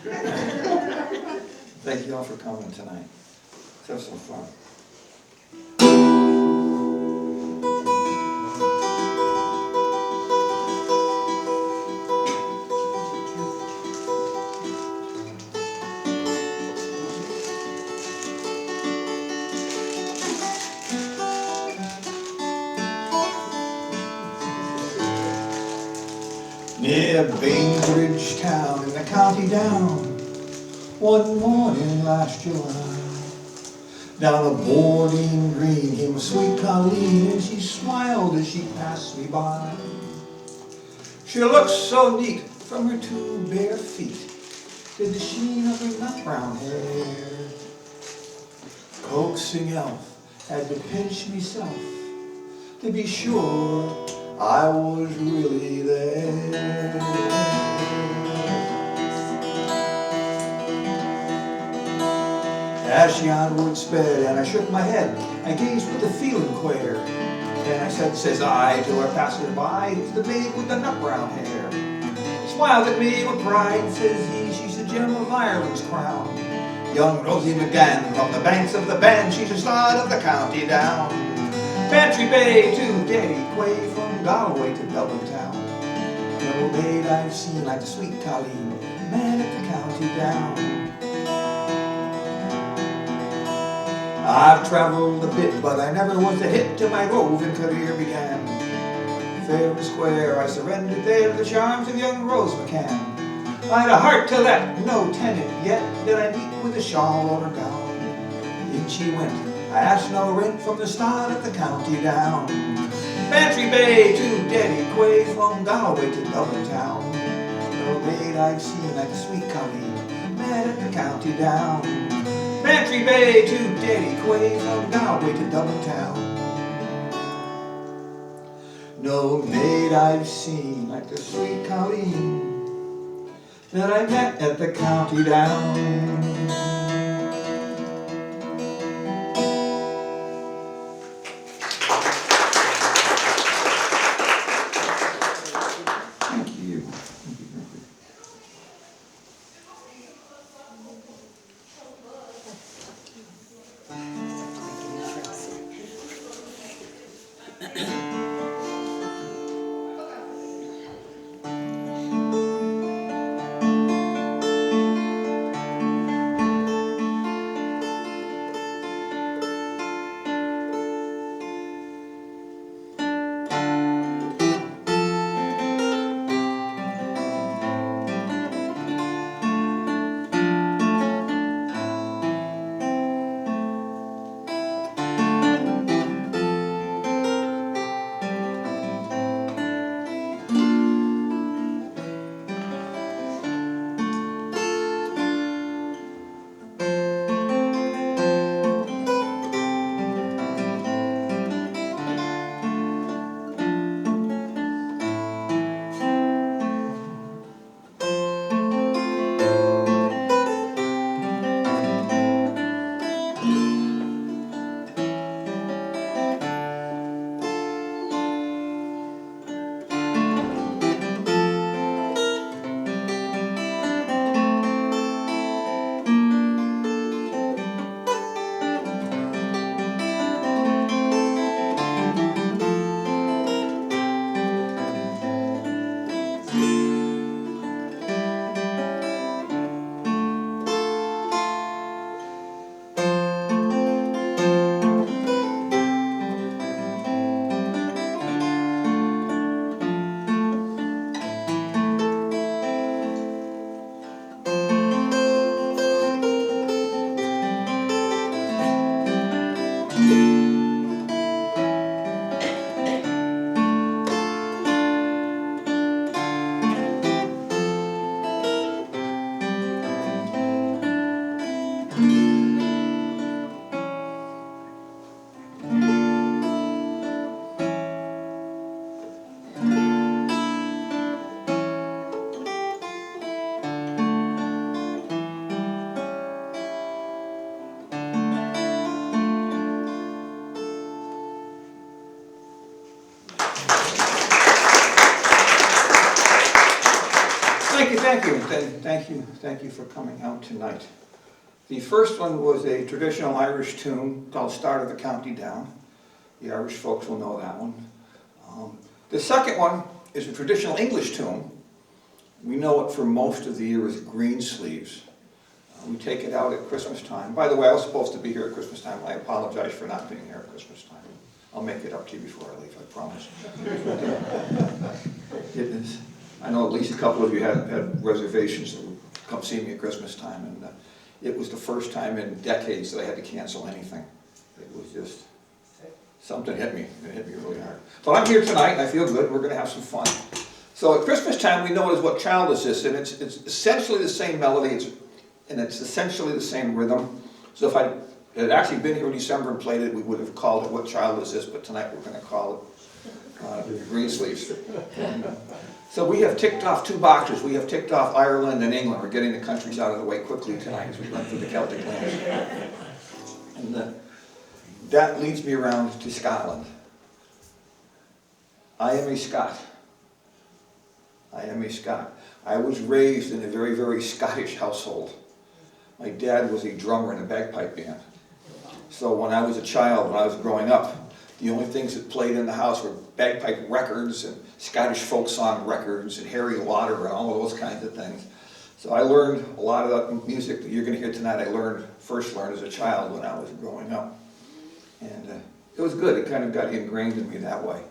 Thank you all for coming tonight. Let's have some fun. Near Bainbridge town in the county down, one morning last July, down a boarding green came sweet Colleen, and she smiled as she passed me by. She looked so neat from her two bare feet to the sheen of her nut brown hair. Coaxing elf had to pinch myself to be sure I was really there. As she onward sped, and I shook my head, I gazed with a feeling queer. And I said, says I, to our passer-by, who's the babe with the nut brown hair? Smiled at me with pride, says he, she's the gem of Ireland's crown. Young Rosie McGann, from the banks of the Bann, she's a stud of the county down. Bantry Bay to Daddy Quay, from Galway to Dublin town. No maid I've seen like the sweet Colleen, man at the county down. I've travelled a bit, but I never was a hit till my roving career began. Fair and square, I surrendered there to the charms of young Rose McCann. I'd a heart to let, no tenant yet did I meet with a shawl on her gown. In she went, I asked no rent from the start of the county down. Bantry Bay to Daddy Quay, from Galway to Dublin town. No maid I've seen like the sweet Colleen, met at the county down. Bantry Bay to Daddy Quay, from Galway to Dublin town. No maid I've seen like the sweet Colleen that I met at the county down. thank you, thank you for coming out tonight. The first one was a traditional Irish tune called Start of the County Down. The Irish folks will know that one. The second one is a traditional English tune. We know it for most of the year as Green Sleeves. We take it out at Christmas time. By the way, I was supposed to be here at Christmas time. I apologize for not being here at Christmas time. I'll make it up to you before I leave, I promise. It is. I know at least a couple of you had reservations to come see me at Christmas time, and it was the first time in decades that I had to cancel anything. It was just, something hit me. It hit me really hard. But I'm here tonight, and I feel good. We're going to have some fun. So at Christmas time, we know it as What Child Is This? And it's essentially the same melody, and it's essentially the same rhythm. So if I had actually been here in December and played it, we would have called it What Child Is This? But tonight we're going to call it Green Sleeves. So we have ticked off 2 boxes. We have ticked off Ireland and England. We're getting the countries out of the way quickly tonight as we run through the Celtic lands. And that leads me around to Scotland. I am a Scot. I am a Scot. I was raised in a very, very Scottish household. My dad was a drummer in a bagpipe band. So when I was a child, when I was growing up, the only things that played in the house were bagpipe records and Scottish folk song records and Harry Lauder and all of those kinds of things. So I learned a lot of the music that you're going to hear tonight. I first learned as a child when I was growing up. And it was good. It kind of got ingrained in me that way.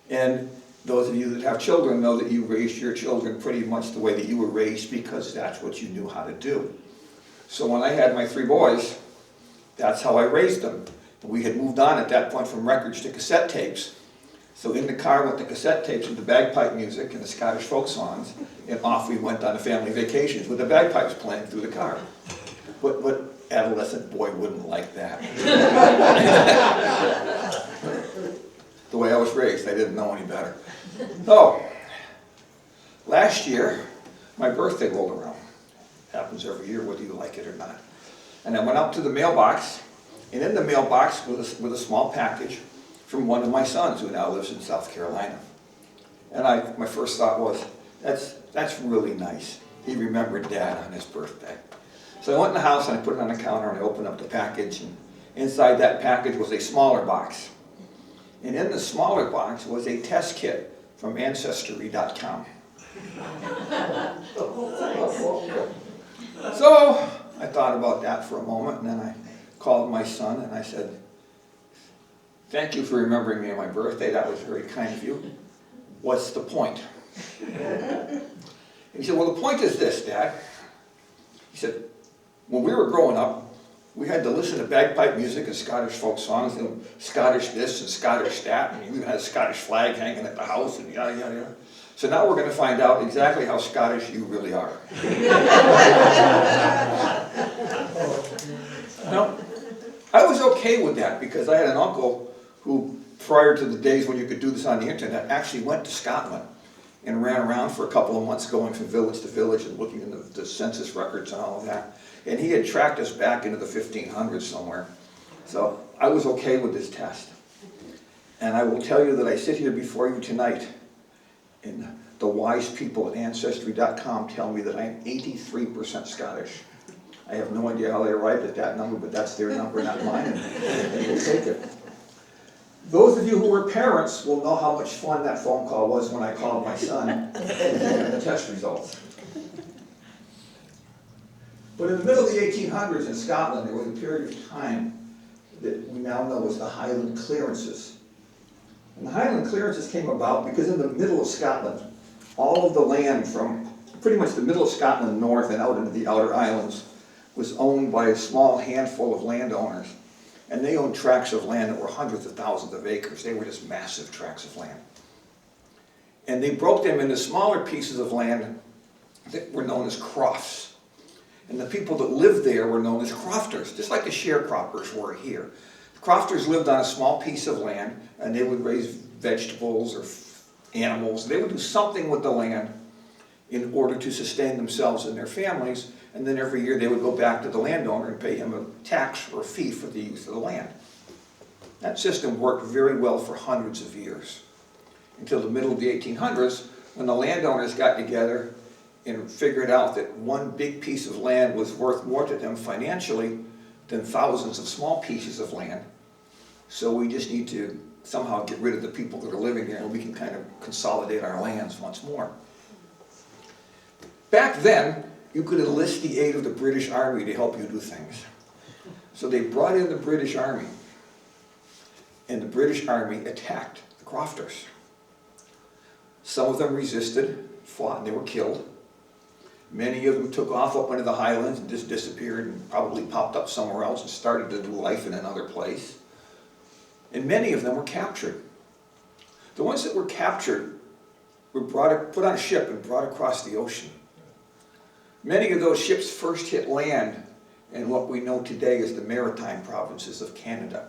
And those of you that have children know that you raised your children pretty much the way that you were raised because that's what you knew how to do. So when I had my 3 boys, that's how I raised them. We had moved on at that point from records to cassette tapes. So in the car with the cassette tapes and the bagpipe music and the Scottish folk songs, and off we went on the family vacations with the bagpipes playing through the car. But adolescent boy wouldn't like that. The way I was raised, I didn't know any better. So, last year, my birthday rolled around. Happens every year, whether you like it or not. And I went out to the mailbox, and in the mailbox was a small package from one of my sons who now lives in South Carolina. And my first thought was, that's really nice. He remembered Dad on his birthday. So I went in the house and I put it on the counter and I opened up the package, and inside that package was a smaller box. And in the smaller box was a test kit from Ancestry.com. So I thought about that for a moment, and then I called my son and I said, "Thank you for remembering me on my birthday. That was very kind of you. What's the point?" And he said, "Well, the point is this, Dad." He said, "When we were growing up, we had to listen to bagpipe music and Scottish folk songs, and Scottish this and Scottish that, and we even had a Scottish flag hanging at the house, and yada, yada, yada. So now we're going to find out exactly how Scottish you really are." Now, I was okay with that because I had an uncle who, prior to the days when you could do this on the internet, actually went to Scotland and ran around for a couple of months going from village to village and looking in the census records and all of that. And he had tracked us back into the 1500s somewhere. So I was okay with this test. And I will tell you that I sit here before you tonight, and the wise people at Ancestry.com tell me that I am 83% Scottish. I have no idea how they arrived at that number, but that's their number, not mine, and we'll take it. Those of you who were parents will know how much fun that phone call was when I called my son and the test results. But in the middle of the 1800s in Scotland, there was a period of time that we now know as the Highland Clearances. And the Highland Clearances came about because in the middle of Scotland, all of the land from pretty much the middle of Scotland north and out into the outer islands was owned by a small handful of landowners. And they owned tracts of land that were hundreds of thousands of acres. They were just massive tracts of land. And they broke them into smaller pieces of land that were known as crofts. And the people that lived there were known as crofters, just like the sharecroppers were here. The crofters lived on a small piece of land, and they would raise vegetables or animals. They would do something with the land in order to sustain themselves and their families, and then every year they would go back to the landowner and pay him a tax or a fee for the use of the land. That system worked very well for hundreds of years, until the middle of the 1800s, when the landowners got together and figured out that one big piece of land was worth more to them financially than thousands of small pieces of land. So we just need to somehow get rid of the people that are living there, and we can kind of consolidate our lands once more. Back then, you could enlist the aid of the British Army to help you do things. So they brought in the British Army, and the British Army attacked the crofters. Some of them resisted, fought, and they were killed. Many of them took off up into the highlands and just disappeared and probably popped up somewhere else and started a new life in another place. And many of them were captured. The ones that were captured were put on a ship and brought across the ocean. Many of those ships first hit land in what we know today as the maritime provinces of Canada.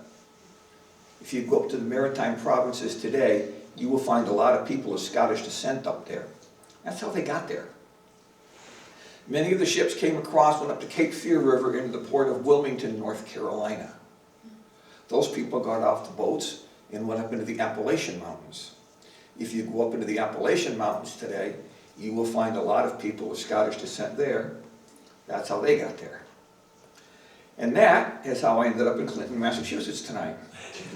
If you go up to the maritime provinces today, you will find a lot of people of Scottish descent up there. That's how they got there. Many of the ships came across, went up the Cape Fear River into the port of Wilmington, North Carolina. Those people got off the boats and went up into the Appalachian Mountains. If you go up into the Appalachian Mountains today, you will find a lot of people of Scottish descent there. That's how they got there. And that is how I ended up in Clinton, Massachusetts tonight.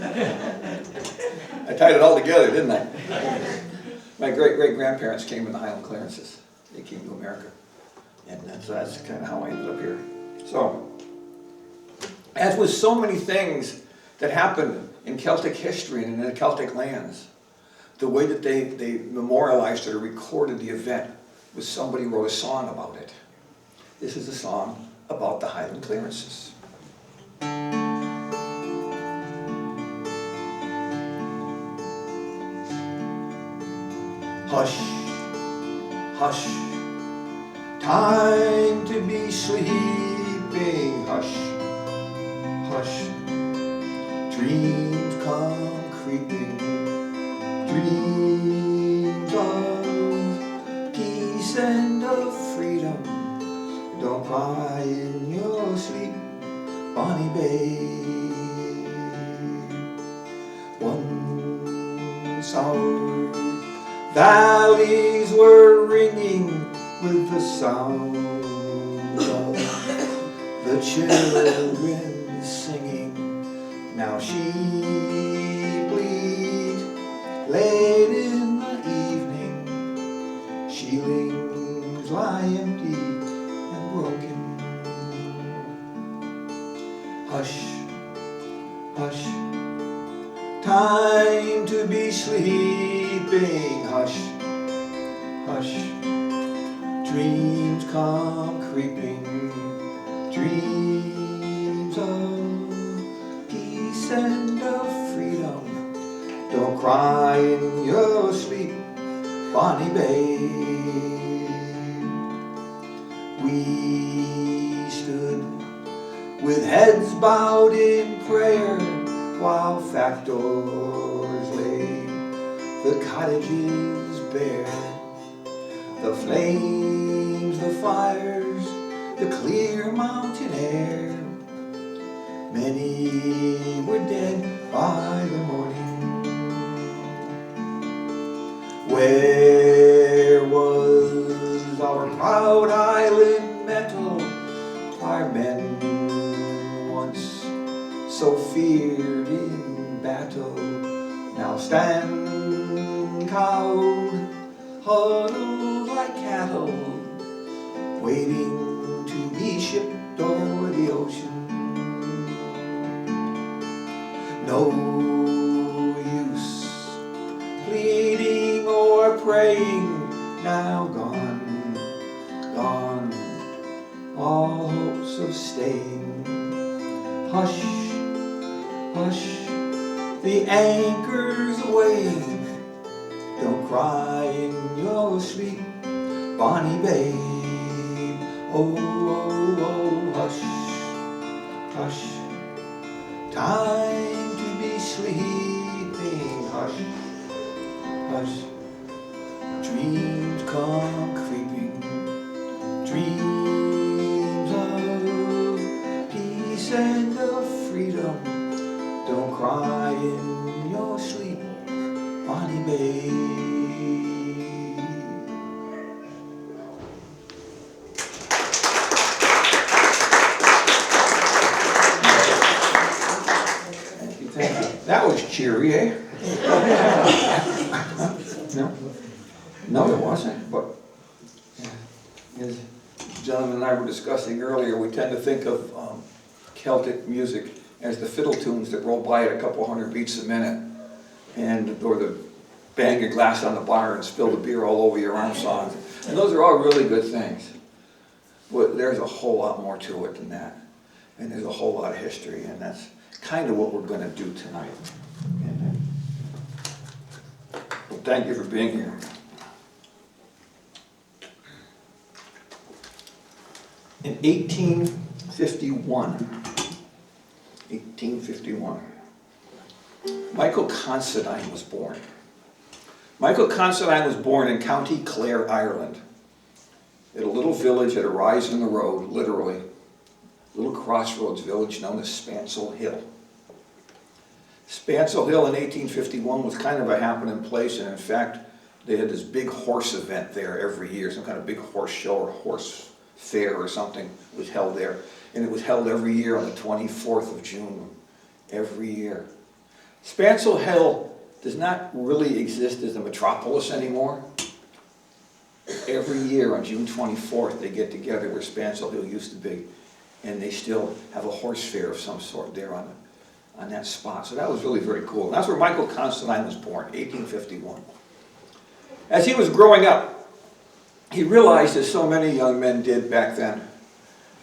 I tied it all together, didn't I? My great-great-grandparents came in the Highland Clearances. They came to America. And that's kind of how I ended up here. So, as with so many things that happened in Celtic history and in the Celtic lands, the way that they memorialized it or recorded the event was somebody wrote a song about it. This is a song about the Highland Clearances. Hush, hush, time to be sleeping, hush, hush, dreams come creeping, dreams of peace and of freedom, don't cry in your sleep, Bonnie babe. Once our valleys were ringing with the sound of the children singing. Now she bleeds late in the evening. Sheilings lie empty and broken. Hush, hush, time to be sleeping. Hush, hush, dreams come creeping, dreams of peace and of freedom. Don't cry in your sleep, Bonnie babe. We stood with heads bowed in prayer while factors laid the cottages bare. The flames, the fires, the clear mountain air. Many were dead by the morning. Where was our proud island metal, our men once so feared in battle, now stand cowed, huddled like cattle, waiting to be shipped o'er the ocean. No use pleading or praying, now gone, gone, all hopes of staying. Hush, hush, the anchor's weighing. Don't cry in your sleep, Bonnie babe. Oh, oh, oh, hush, hush, time to be sleeping. Hush, hush, dreams come creeping, dreams of peace and of freedom. Don't cry in your sleep, Bonnie babe. cheery, eh? No? No, it wasn't, but as the gentleman and I were discussing earlier, we tend to think of Celtic music as the fiddle tunes that roll by at a couple hundred beats a minute, or the bang your glass on the bar and spill the beer all over your arm songs. And those are all really good things. But there's a whole lot more to it than that. And there's a whole lot of history, and that's kind of what we're going to do tonight. And, well, thank you for being here. In 1851, Michael Considine was born. Michael Considine was born in County Clare, Ireland, at a little village at a rise in the road, literally, a little crossroads village known as Spancel Hill. Spancel Hill in 1851 was kind of a happening place, and in fact, they had this big horse event there every year, some kind of big horse show or horse fair or something was held there. And it was held every year on the 24th of June, every year. Spancel Hill does not really exist as a metropolis anymore. Every year on June 24th, they get together where Spancel Hill used to be, and they still have a horse fair of some sort there on that spot. So that was really very cool. And that's where Michael Considine was born, 1851. As he was growing up, he realized, as so many young men did back then,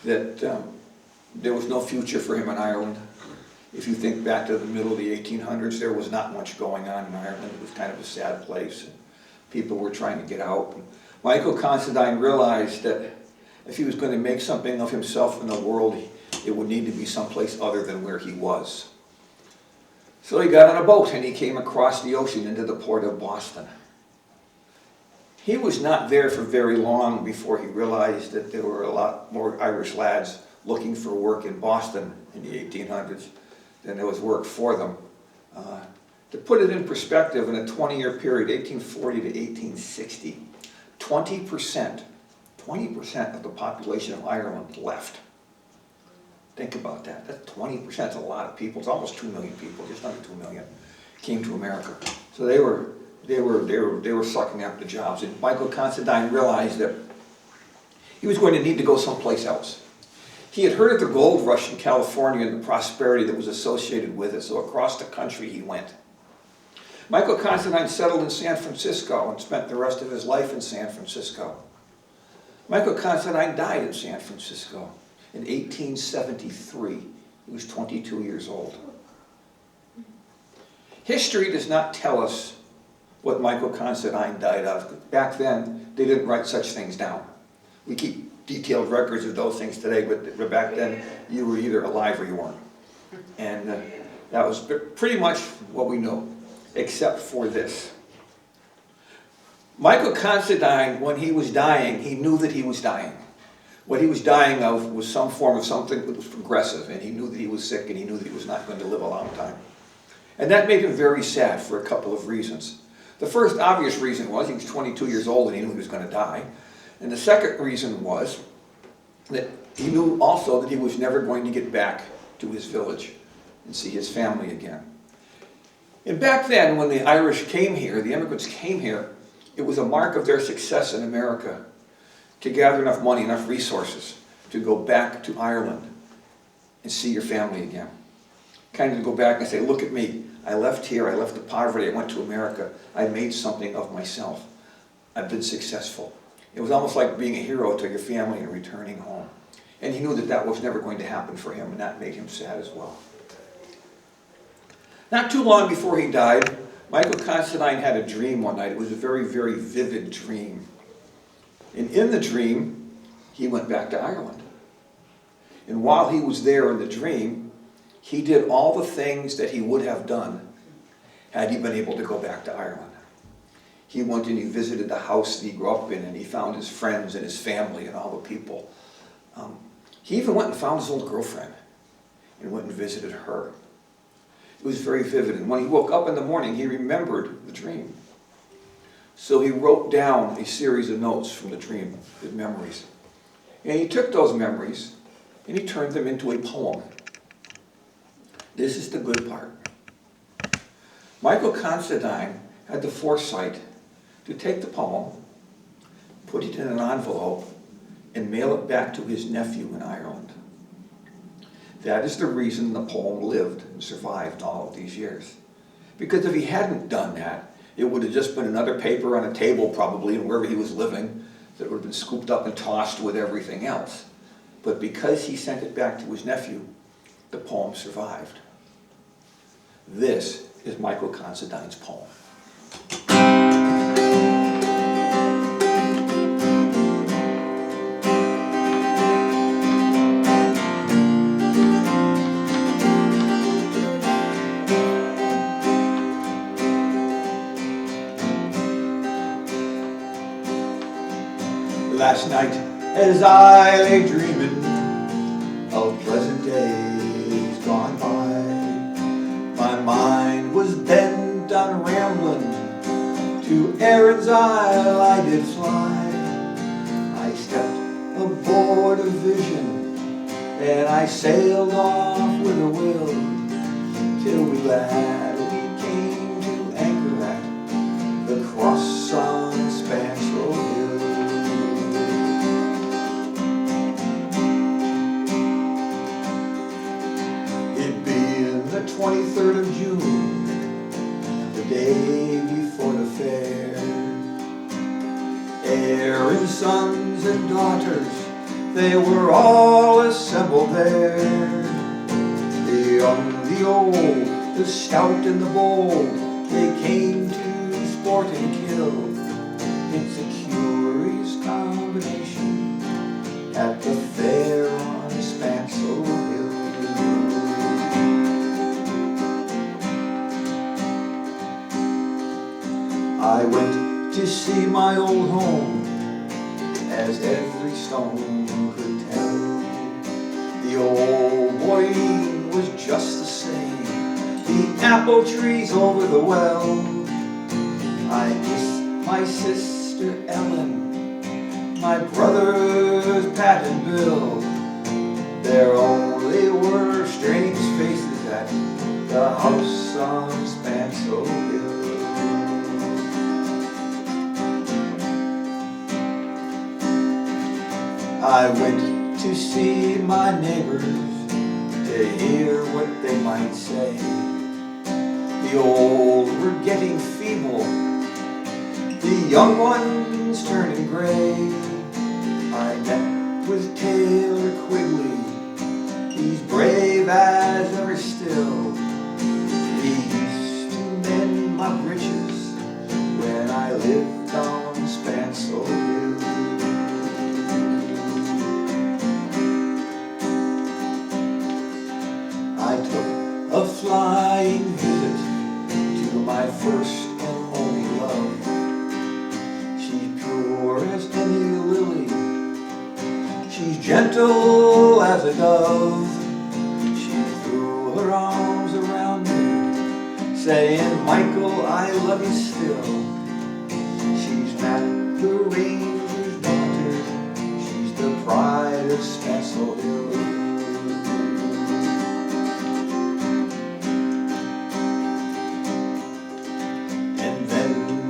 that there was no future for him in Ireland. If you think back to the middle of the 1800s, there was not much going on in Ireland. It was kind of a sad place. And people were trying to get out. And Michael Considine realized that if he was going to make something of himself in the world, it would need to be someplace other than where he was. So he got on a boat and he came across the ocean into the port of Boston. He was not there for very long before he realized that there were a lot more Irish lads looking for work in Boston in the 1800s than there was work for them. To put it in perspective, in a 20-year period, 1840 to 1860, 20% of the population of Ireland left. Think about that. That's 20%. That's a lot of people. It's almost 2 million people, just under 2 million, came to America. So they were sucking up the jobs. And Michael Considine realized that he was going to need to go someplace else. He had heard of the gold rush in California and the prosperity that was associated with it, so across the country he went. Michael Considine settled in San Francisco and spent the rest of his life in San Francisco. Michael Considine died in San Francisco in 1873. He was 22 years old. History does not tell us what Michael Considine died of. Back then, they didn't write such things down. We keep detailed records of those things today, but back then, you were either alive or you weren't. And that was pretty much what we know, except for this. Michael Considine, when he was dying, he knew that he was dying. What he was dying of was some form of something that was progressive, and he knew that he was sick, and he knew that he was not going to live a long time. And that made him very sad for a couple of reasons. The first obvious reason was he was 22 years old and he knew he was going to die. And the second reason was that he knew also that he was never going to get back to his village and see his family again. And back then, when the Irish came here, the immigrants came here, it was a mark of their success in America to gather enough money, enough resources to go back to Ireland and see your family again. Kind of to go back and say, look at me. I left here, I left the poverty, I went to America. I made something of myself. I've been successful. It was almost like being a hero to your family and returning home. And he knew that that was never going to happen for him, and that made him sad as well. Not too long before he died, Michael Considine had a dream one night. It was a very, very vivid dream. And in the dream, he went back to Ireland. And while he was there in the dream, he did all the things that he would have done had he been able to go back to Ireland. He went and he visited the house that he grew up in, and he found his friends and his family and all the people. He even went and found his old girlfriend and went and visited her. It was very vivid, and when he woke up in the morning, he remembered the dream. So he wrote down a series of notes from the dream, his memories. And he took those memories and he turned them into a poem. This is the good part. Michael Considine had the foresight to take the poem, put it in an envelope, and mail it back to his nephew in Ireland. That is the reason the poem lived and survived all of these years. Because if he hadn't done that, it would have just been another paper on a table probably, and wherever he was living, that would have been scooped up and tossed with everything else. But because he sent it back to his nephew, the poem survived. This is Michael Considine's poem. Last night, as I lay dreaming of pleasant days gone by, my mind was bent on rambling to errands I did fly. I stepped aboard a vision and I sailed off with a will till we gladly came to anchor at the cross on Spanslow Hill. It being the 23rd of June, the day before the fair, Aaron's sons and daughters, they were all assembled there. The young, the old, the stout and the bold, they came to sport and kill. It's a curious combination at the fair on Spanslow Hill. I went to see my old home, as every stone could tell. The old boy was just the same, the apple trees over the well. I miss my sister Ellen, my brothers Pat and Bill. There only were strange faces at the house on Spanslow Hill. I went to see my neighbors to hear what they might say. The old were getting feeble, the young ones turning gray. I met with Taylor Quigley, he's brave as ever still. He used to mend my breeches when I lived on Spanslow Hill. I took a flying visit to my first and only love. She's pure as any lily, she's gentle as a dove. She threw her arms around me, saying, Michael, I love you still. She's not the ranger's daughter, she's the pride of Spanslow Hill.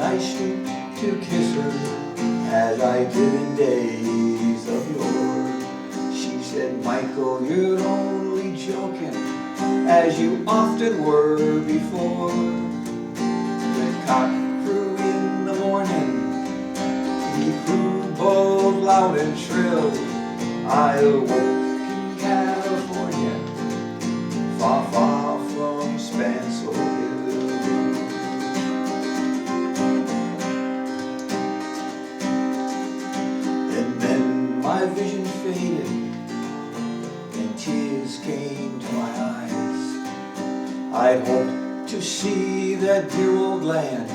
I stooped to kiss her, as I did in days of yore. She said, Michael, you're only joking, as you often were before. The cock crew in the morning, he crew both loud and shrill. I awoke in California, far, far from Spanslow Hill. My vision faded and tears came to my eyes. I'd hoped to see that dear old land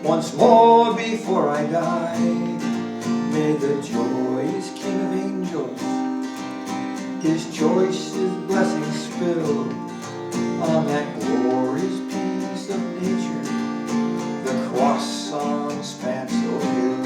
once more before I die. May the joyous King of Angels his choicest blessings spill on that glorious piece of nature, the cross on Spanslow Hill.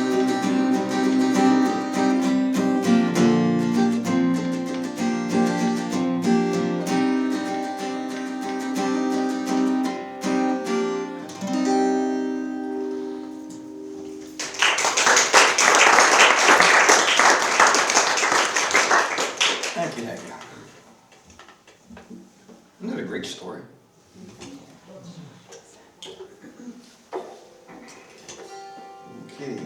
great story. Okay.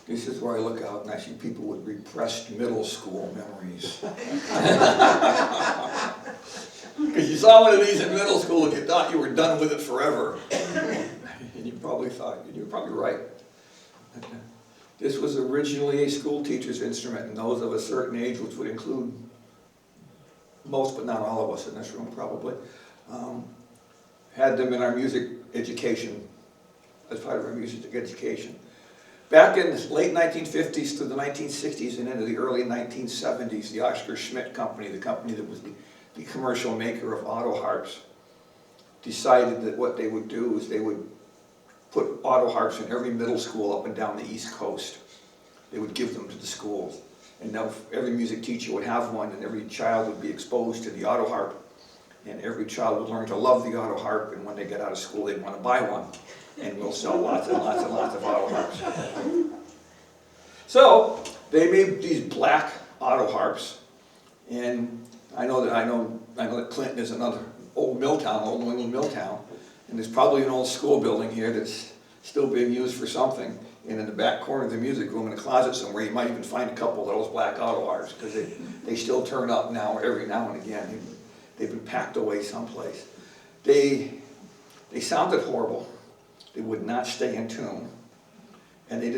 This is where I look out and I see people with repressed middle school memories. Because you saw one of these in middle school and you thought you were done with it forever. And you probably thought, and you were probably right. This was originally a school teacher's instrument, and those of a certain age, which would include most but not all of us in this room probably, had them in our music education, as part of our music education. Back in the late 1950s through the 1960s and into the early 1970s, the Oscar Schmidt Company, the company that was the commercial maker of auto harps, decided that what they would do is they would put auto harps in every middle school up and down the East Coast. They would give them to the schools. And now every music teacher would have one, and every child would be exposed to the auto harp. And every child would learn to love the auto harp, and when they get out of school, they'd want to buy one. And we'll sell lots and lots and lots of auto harps. So they made these black auto harps, and I know that Clinton is another old mill town, old New England mill town, and there's probably an old school building here that's still being used for something. And in the back corner of the music room, in a closet somewhere, you might even find a couple of those black auto harps, because they still turn up now, every now and again. They've been packed away someplace. They sounded horrible. They would not stay in tune, and they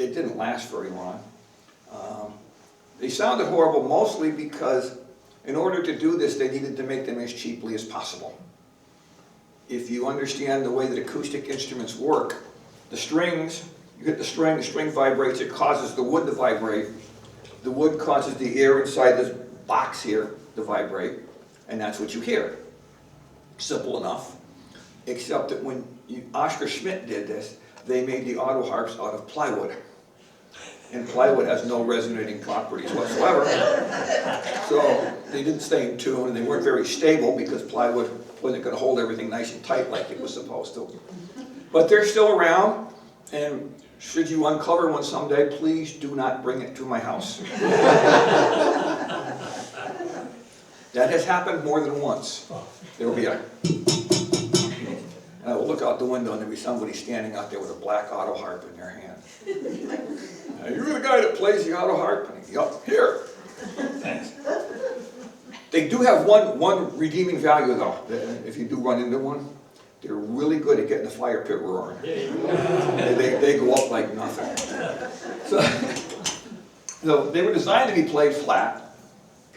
didn't last very long. They sounded horrible mostly because in order to do this, they needed to make them as cheaply as possible. If you understand the way that acoustic instruments work, the strings, you hit the string vibrates, it causes the wood to vibrate. The wood causes the air inside this box here to vibrate, and that's what you hear. Simple enough, except that when Oscar Schmidt did this, they made the auto harps out of plywood. And plywood has no resonating properties whatsoever. So they didn't stay in tune, and they weren't very stable because plywood wasn't going to hold everything nice and tight like it was supposed to. But they're still around, and should you uncover one someday, please do not bring it to my house. That has happened more than once. There will be a... And I will look out the window and there'll be somebody standing out there with a black auto harp in their hand. You're the guy that plays the auto harp? And yup, here. Thanks. They do have one redeeming value though. If you do run into one, they're really good at getting the fire pit roaring. They go up like nothing. So they were designed to be played flat.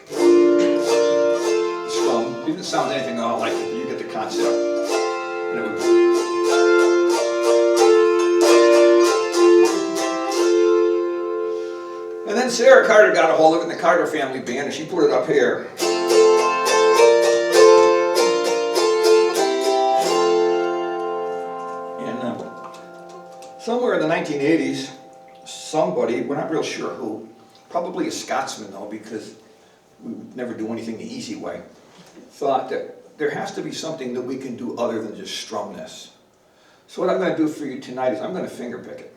Strum. It didn't sound anything at all like it, but you get the concept. And it would... And then Sarah Carter got a hold of it in the Carter family band, and she put it up here. And somewhere in the 1980s, somebody, we're not real sure who, probably a Scotsman though, because we would never do anything the easy way, thought that there has to be something that we can do other than just strum this. So what I'm going to do for you tonight is I'm going to finger pick it.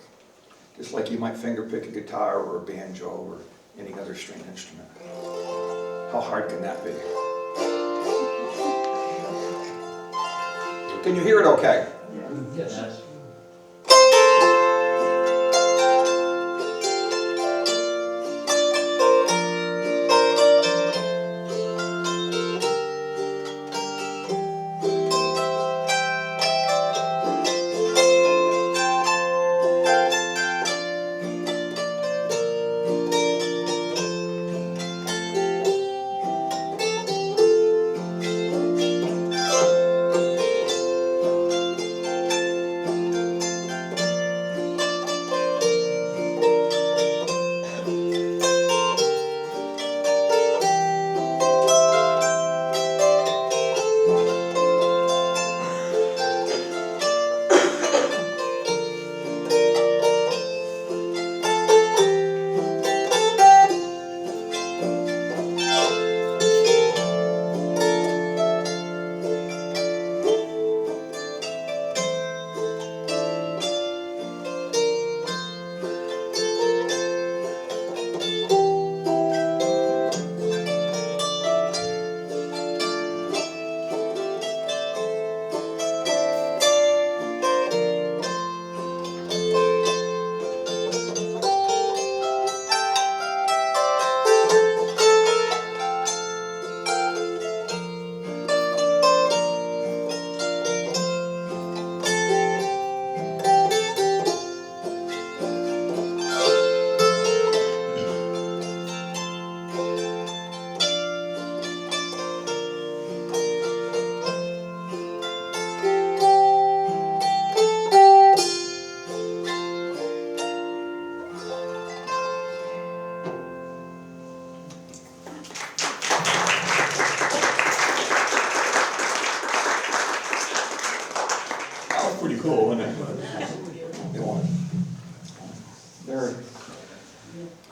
Just like you might finger pick a guitar or a banjo or any other stringed instrument. How hard can that be? Can you hear it okay? Yes.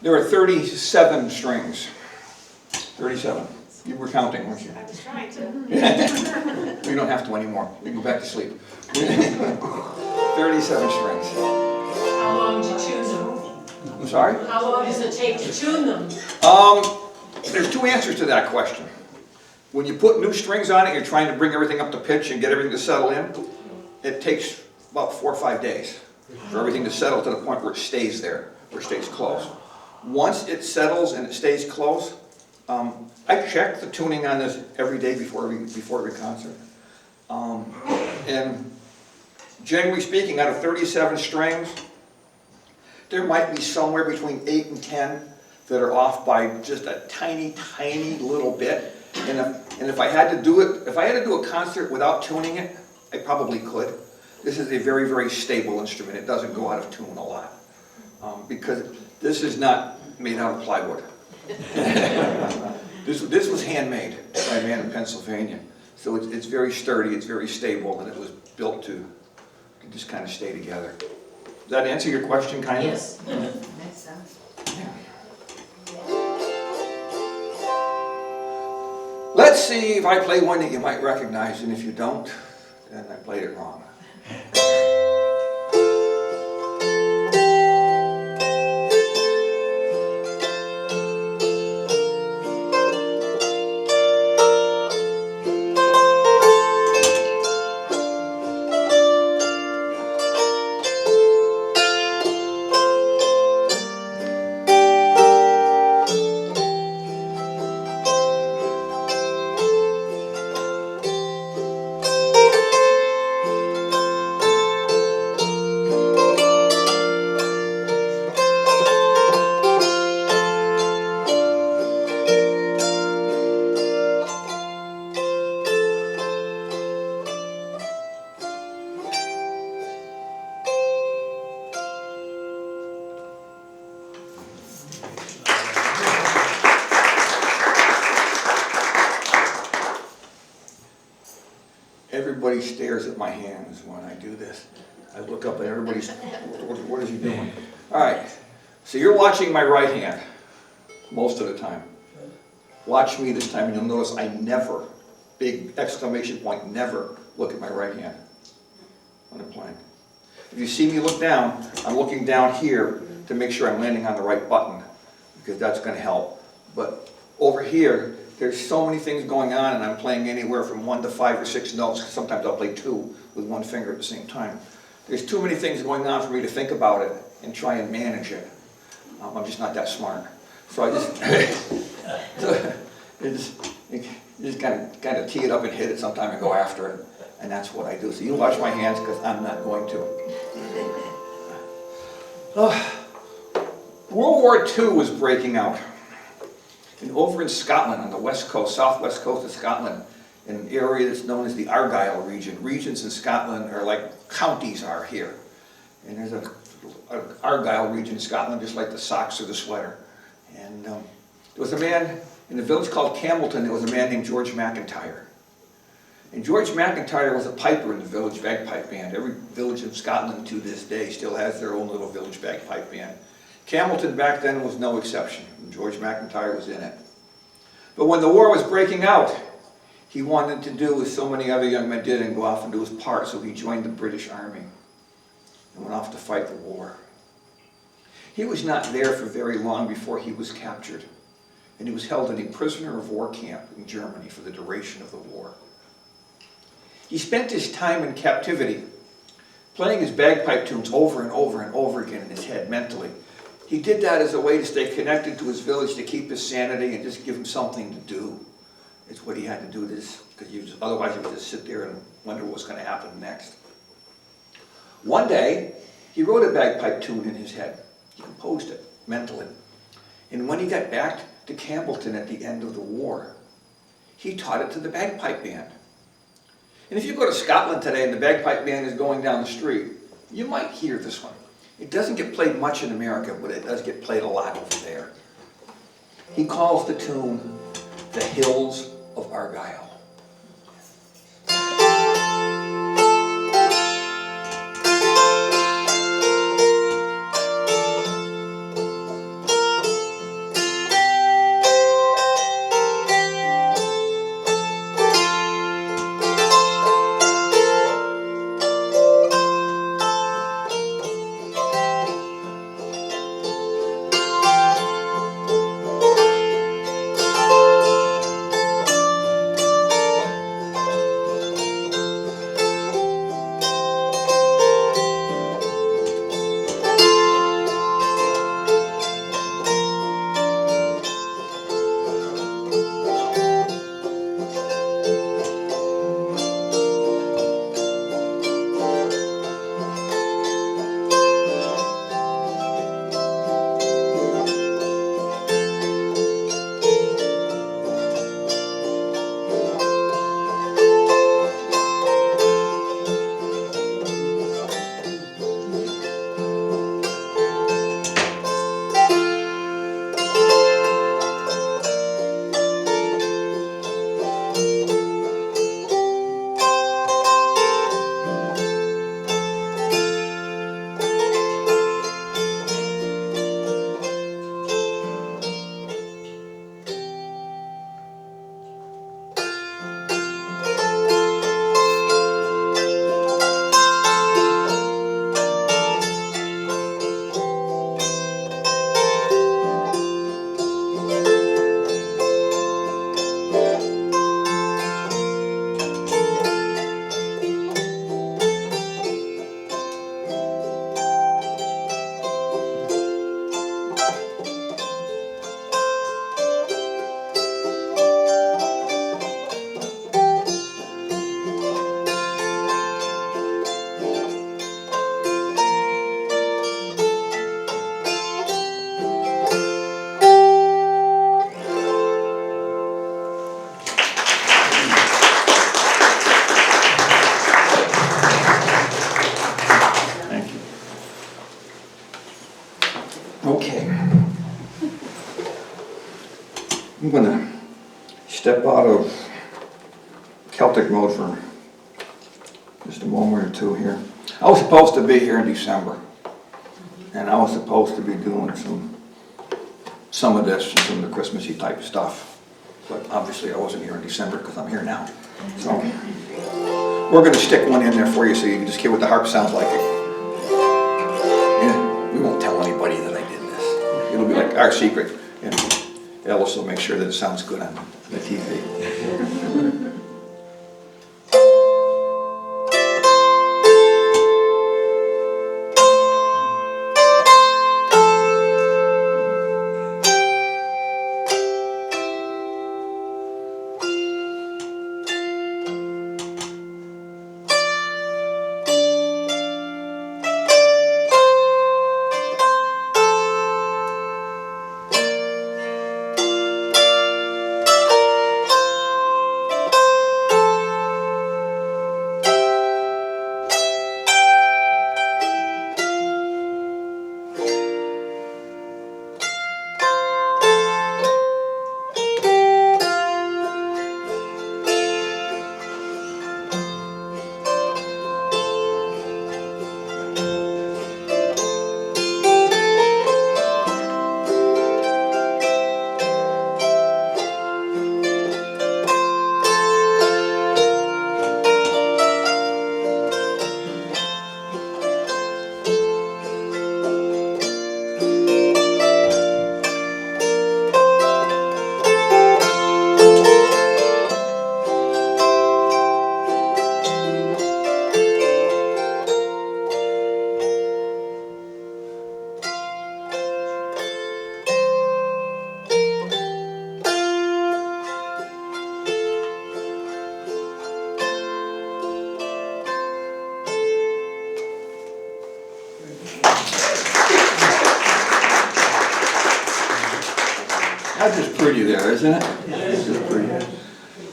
There are 37 strings. 37. You were counting, weren't you? I was trying to. You don't have to anymore. You can go back to sleep. 37 strings. How long did you tune them? I'm sorry? How long does it take to tune them? There's two answers to that question. When you put new strings on it, you're trying to bring everything up to pitch and get everything to settle in. It takes about 4 or 5 days for everything to settle to the point where it stays there, where it stays close. Once it settles and it stays close, I check the tuning on this every day before every concert. And generally speaking, out of 37 strings, there might be somewhere between 8 and 10 that are off by just a tiny, tiny little bit. And if I had to do it, if I had to do a concert without tuning it, I probably could. This is a very, very stable instrument. It doesn't go out of tune a lot. Because this is not made out of plywood. This was handmade by a man in Pennsylvania. So it's very sturdy, it's very stable, and it was built to just kind of stay together. Does that answer your question, kind of? Yes. Makes sense. Let's see if I play one that you might recognize, and if you don't, then I played it wrong. Everybody stares at my hands when I do this. I look up and everybody's, what is he doing? All right, so you're watching my right hand most of the time. Watch me this time and you'll notice I never, big exclamation point, never look at my right hand when I'm playing. If you see me look down, I'm looking down here to make sure I'm landing on the right button because that's going to help. But over here, there's so many things going on and I'm playing anywhere from 1 to 5 or 6 notes. Sometimes I'll play 2 with one finger at the same time. There's too many things going on for me to think about it and try and manage it. I'm just not that smart. So I just kind of tee it up and hit it sometime and go after it. And that's what I do. So you watch my hands because I'm not going to. World War II was breaking out. And over in Scotland, on the west coast, southwest coast of Scotland, in an area that's known as the Argyll region. Regions in Scotland are like counties are here. And there's an Argyll region in Scotland, just like the socks or the sweater. And there was a man in a village called Campbellton, there was a man named George McIntyre. And George McIntyre was a piper in the village bagpipe band. Every village in Scotland to this day still has their own little village bagpipe band. Campbellton back then was no exception. George McIntyre was in it. But when the war was breaking out, he wanted to do as so many other young men did and go off and do his part, so he joined the British Army and went off to fight the war. He was not there for very long before he was captured, and he was held in a prisoner of war camp in Germany for the duration of the war. He spent his time in captivity playing his bagpipe tunes over and over and over again in his head mentally. He did that as a way to stay connected to his village, to keep his sanity, and just give him something to do. It's what he had to do this, because otherwise he would just sit there and wonder what was going to happen next. One day, he wrote a bagpipe tune in his head. He composed it mentally. And when he got back to Campbellton at the end of the war, he taught it to the bagpipe band. And if you go to Scotland today and the bagpipe band is going down the street, you might hear this one. It doesn't get played much in America, but it does get played a lot over there. He calls the tune The Hills of Argyll. Okay. I'm going to step out of Celtic mode for just a moment or two here. I was supposed to be here in December, and I was supposed to be doing some of this and some of the Christmassy type stuff. But obviously I wasn't here in December because I'm here now. So we're going to stick one in there for you so you can just hear what the harp sounds like. And we won't tell anybody that I did this. It'll be like our secret. And Ellis will make sure that it sounds good on the TV. That's just pretty there, isn't it? It's just pretty.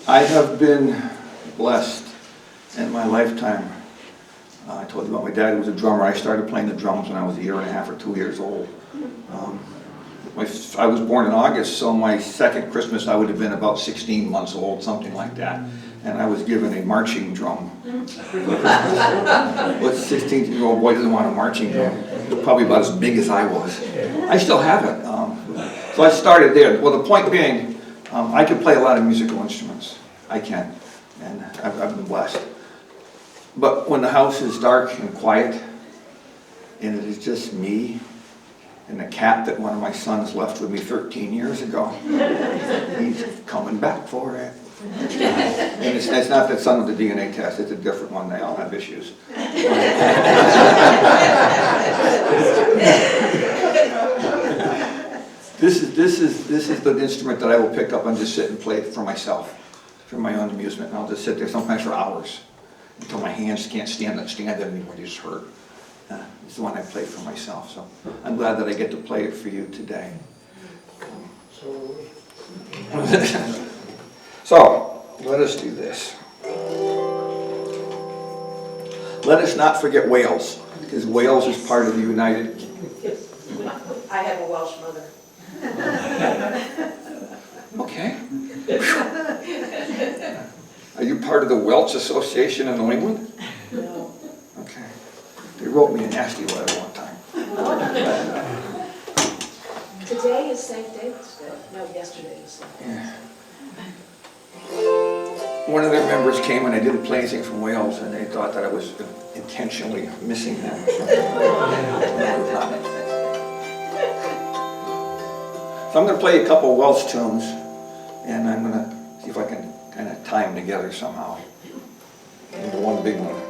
I have been blessed in my lifetime. I told you about my dad who was a drummer. I started playing the drums when I was 1.5 or 2 years old. I was born in August, so my second Christmas I would have been about 16 months old, something like that. And I was given a marching drum. What 16-year-old boy doesn't want a marching drum? It was probably about as big as I was. I still have it. So I started there. Well, the point being, I can play a lot of musical instruments. I can, and I've been blessed. But when the house is dark and quiet, and it is just me and the cat that one of my sons left with me 13 years ago, he's coming back for it. And it's not that son with the DNA test, it's a different one. They all have issues. This is the instrument that I will pick up and just sit and play for myself, for my own amusement. And I'll just sit there sometimes for hours until my hands can't stand it anymore. They just hurt. It's the one I play for myself. So I'm glad that I get to play it for you today. So let us do this. Let us not forget Wales, because Wales is part of the United Kingdom. I have a Welsh mother. Okay. Are you part of the Welsh Association in New England? No. Okay. They wrote me a nasty letter one time. Today is St. David's Day. No, yesterday was St. David's. Yeah. One of their members came and I didn't play anything from Wales, and they thought that I was intentionally missing them. So I'm going to play a couple Welsh tunes, and I'm going to see if I can kind of tie them together somehow into one big one.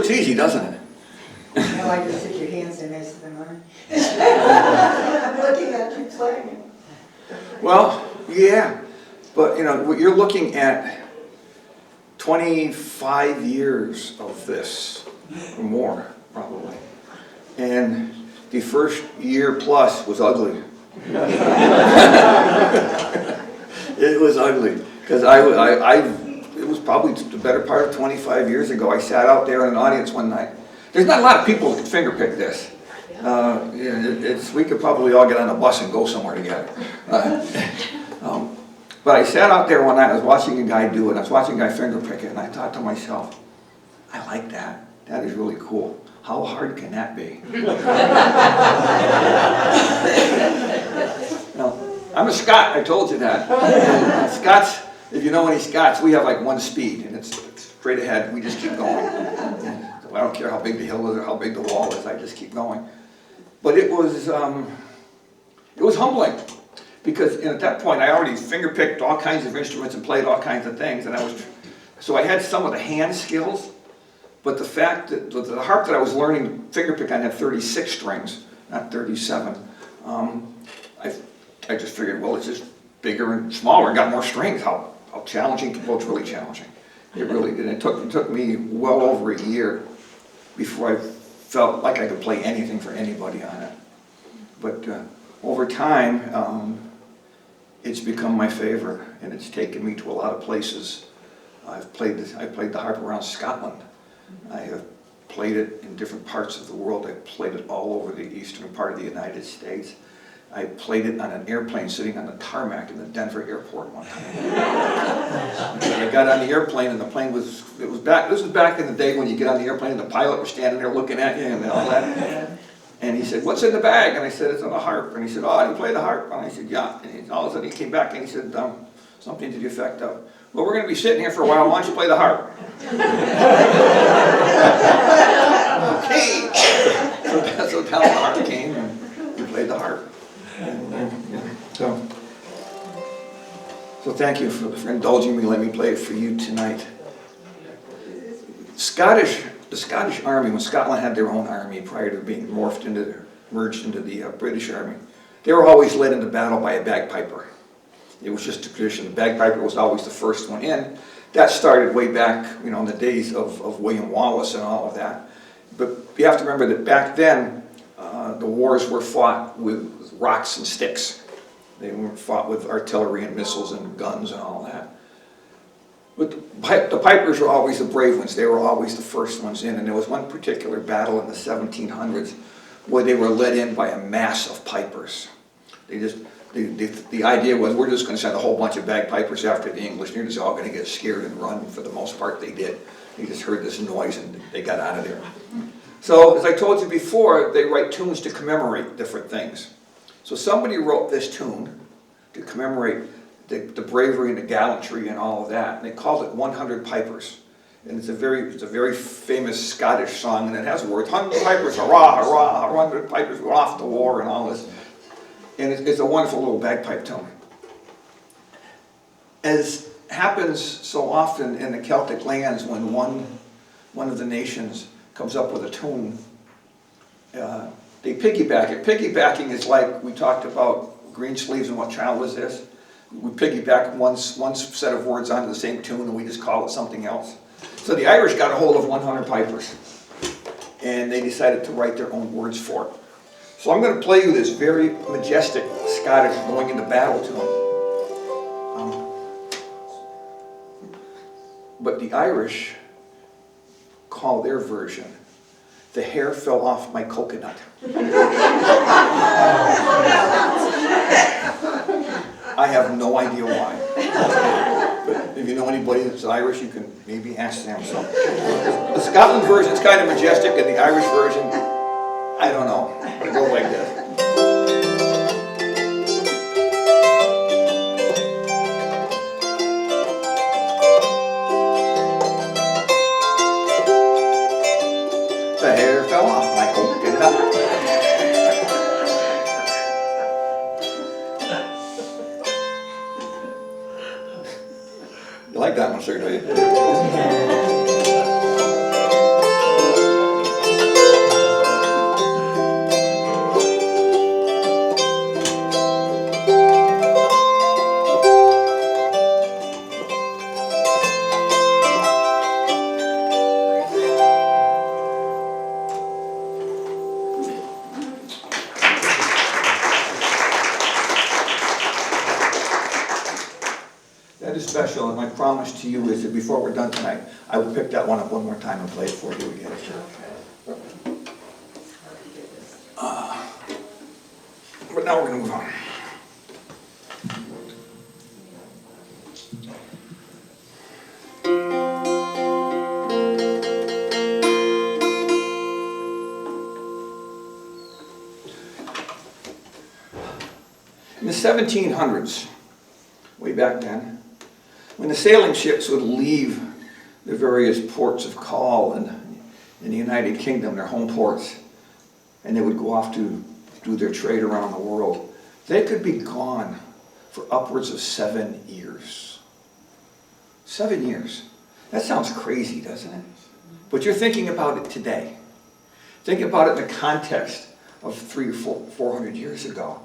looks easy, doesn't it? No, I just stick your hands in most of them, I'm looking at you playing. Well, yeah, but you know, you're looking at 25 years of this, or more, probably. And the first year plus was ugly. It was ugly, because it was probably the better part of 25 years ago. I sat out there in an audience one night. There's not a lot of people that can fingerpick this. We could probably all get on a bus and go somewhere together. But I sat out there one night, I was watching a guy do it, I was watching a guy fingerpick it, and I thought to myself, I like that. That is really cool. How hard can that be? Now, I'm a Scot, I told you that. Scots, if you know any Scots, we have like one speed, and it's straight ahead, we just keep going. I don't care how big the hill is or how big the wall is, I just keep going. But it was humbling, because at that point I already fingerpicked all kinds of instruments and played all kinds of things, and so I had some of the hand skills, but the fact that the harp that I was learning fingerpick on had 36 strings, not 37. I just figured, well, it's just bigger and smaller, got more strings. How challenging? Well, it's really challenging. It really did. It took me well over a year before I felt like I could play anything for anybody on it. But over time, it's become my favorite, and it's taken me to a lot of places. I played the harp around Scotland. I have played it in different parts of the world. I played it all over the eastern part of the United States. I played it on an airplane sitting on the tarmac in the Denver airport one time. I got on the airplane and the plane this was back in the day when you get on the airplane and the pilot was standing there looking at you and all that. And he said, "What's in the bag?" And I said, "It's on the harp." And he said, "Oh, you play the harp?" And I said, "Yeah." And all of a sudden he came back and he said, something to the effect of, "Well, we're going to be sitting here for a while, why don't you play the harp?" Okay. So down the harp came and we played the harp. So thank you for indulging me. Let me play it for you tonight. The Scottish Army, when Scotland had their own army prior to being merged into the British Army, they were always led into battle by a bagpiper. It was just a tradition. The bagpiper was always the first one in. That started way back, in the days of William Wallace and all of that. But you have to remember that back then, the wars were fought with rocks and sticks. They weren't fought with artillery and missiles and guns and all that. But the pipers were always the brave ones. They were always the first ones in. And there was one particular battle in the 1700s where they were led in by a mass of pipers. The idea was, we're just going to send a whole bunch of bagpipers after the English, and they're just all going to get scared and run. For the most part, they did. They just heard this noise and they got out of there. So, as I told you before, they write tunes to commemorate different things. So somebody wrote this tune to commemorate the bravery and the gallantry and all of that, and they called it 100 Pipers. And it's a very famous Scottish song, and it has words, 100 pipers, hurrah, hurrah, 100 pipers were off to war and all this. And it's a wonderful little bagpipe tone. As happens so often in the Celtic lands, when one of the nations comes up with a tune, they piggyback it. Piggybacking is like we talked about Greensleeves and What Child Was This? We piggyback one set of words onto the same tune and we just call it something else. So the Irish got a hold of 100 Pipers and they decided to write their own words for it. So I'm going to play you this very majestic Scottish going into battle tune. But the Irish call their version, "The Hair Fell Off My Coconut." I have no idea why. But if you know anybody that's Irish, you can maybe ask them. So the Scotland version is kind of majestic, and the Irish version, I don't know. It goes like this. The hair fell off my coconut. You like that one, sir, do you? special, and my promise to you is that before we're done tonight, I will pick that one up one more time and play it for you again. But now we're going to move on. In the 1700s, way back then, when the sailing ships would leave the various ports of call in the United Kingdom, their home ports, and they would go off to do their trade around the world, they could be gone for upwards of 7 years. 7 years. That sounds crazy, doesn't it? But you're thinking about it today. Think about it in the context of 300 or 400 years ago.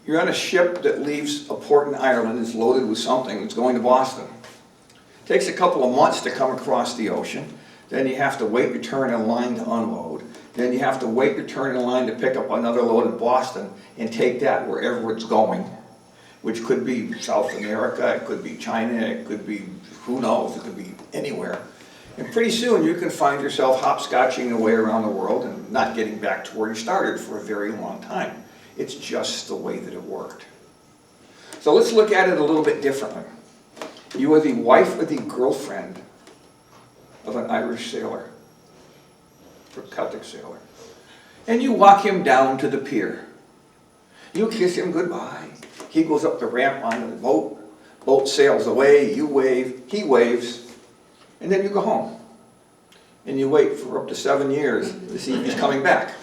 You're on a ship that leaves a port in Ireland, it's loaded with something, it's going to Boston. It takes a couple of months to come across the ocean, then you have to wait your turn in line to unload, then you have to wait your turn in line to pick up another load in Boston and take that wherever it's going, which could be South America, it could be China, it could be, who knows, it could be anywhere. And pretty soon you can find yourself hopscotching away around the world and not getting back to where you started for a very long time. It's just the way that it worked. So let's look at it a little bit differently. You are the wife or the girlfriend of an Irish sailor, or Celtic sailor, and you walk him down to the pier. You kiss him goodbye. He goes up the ramp onto the boat. Boat sails away. You wave. He waves. And then you go home. And you wait for up to 7 years to see if he's coming back.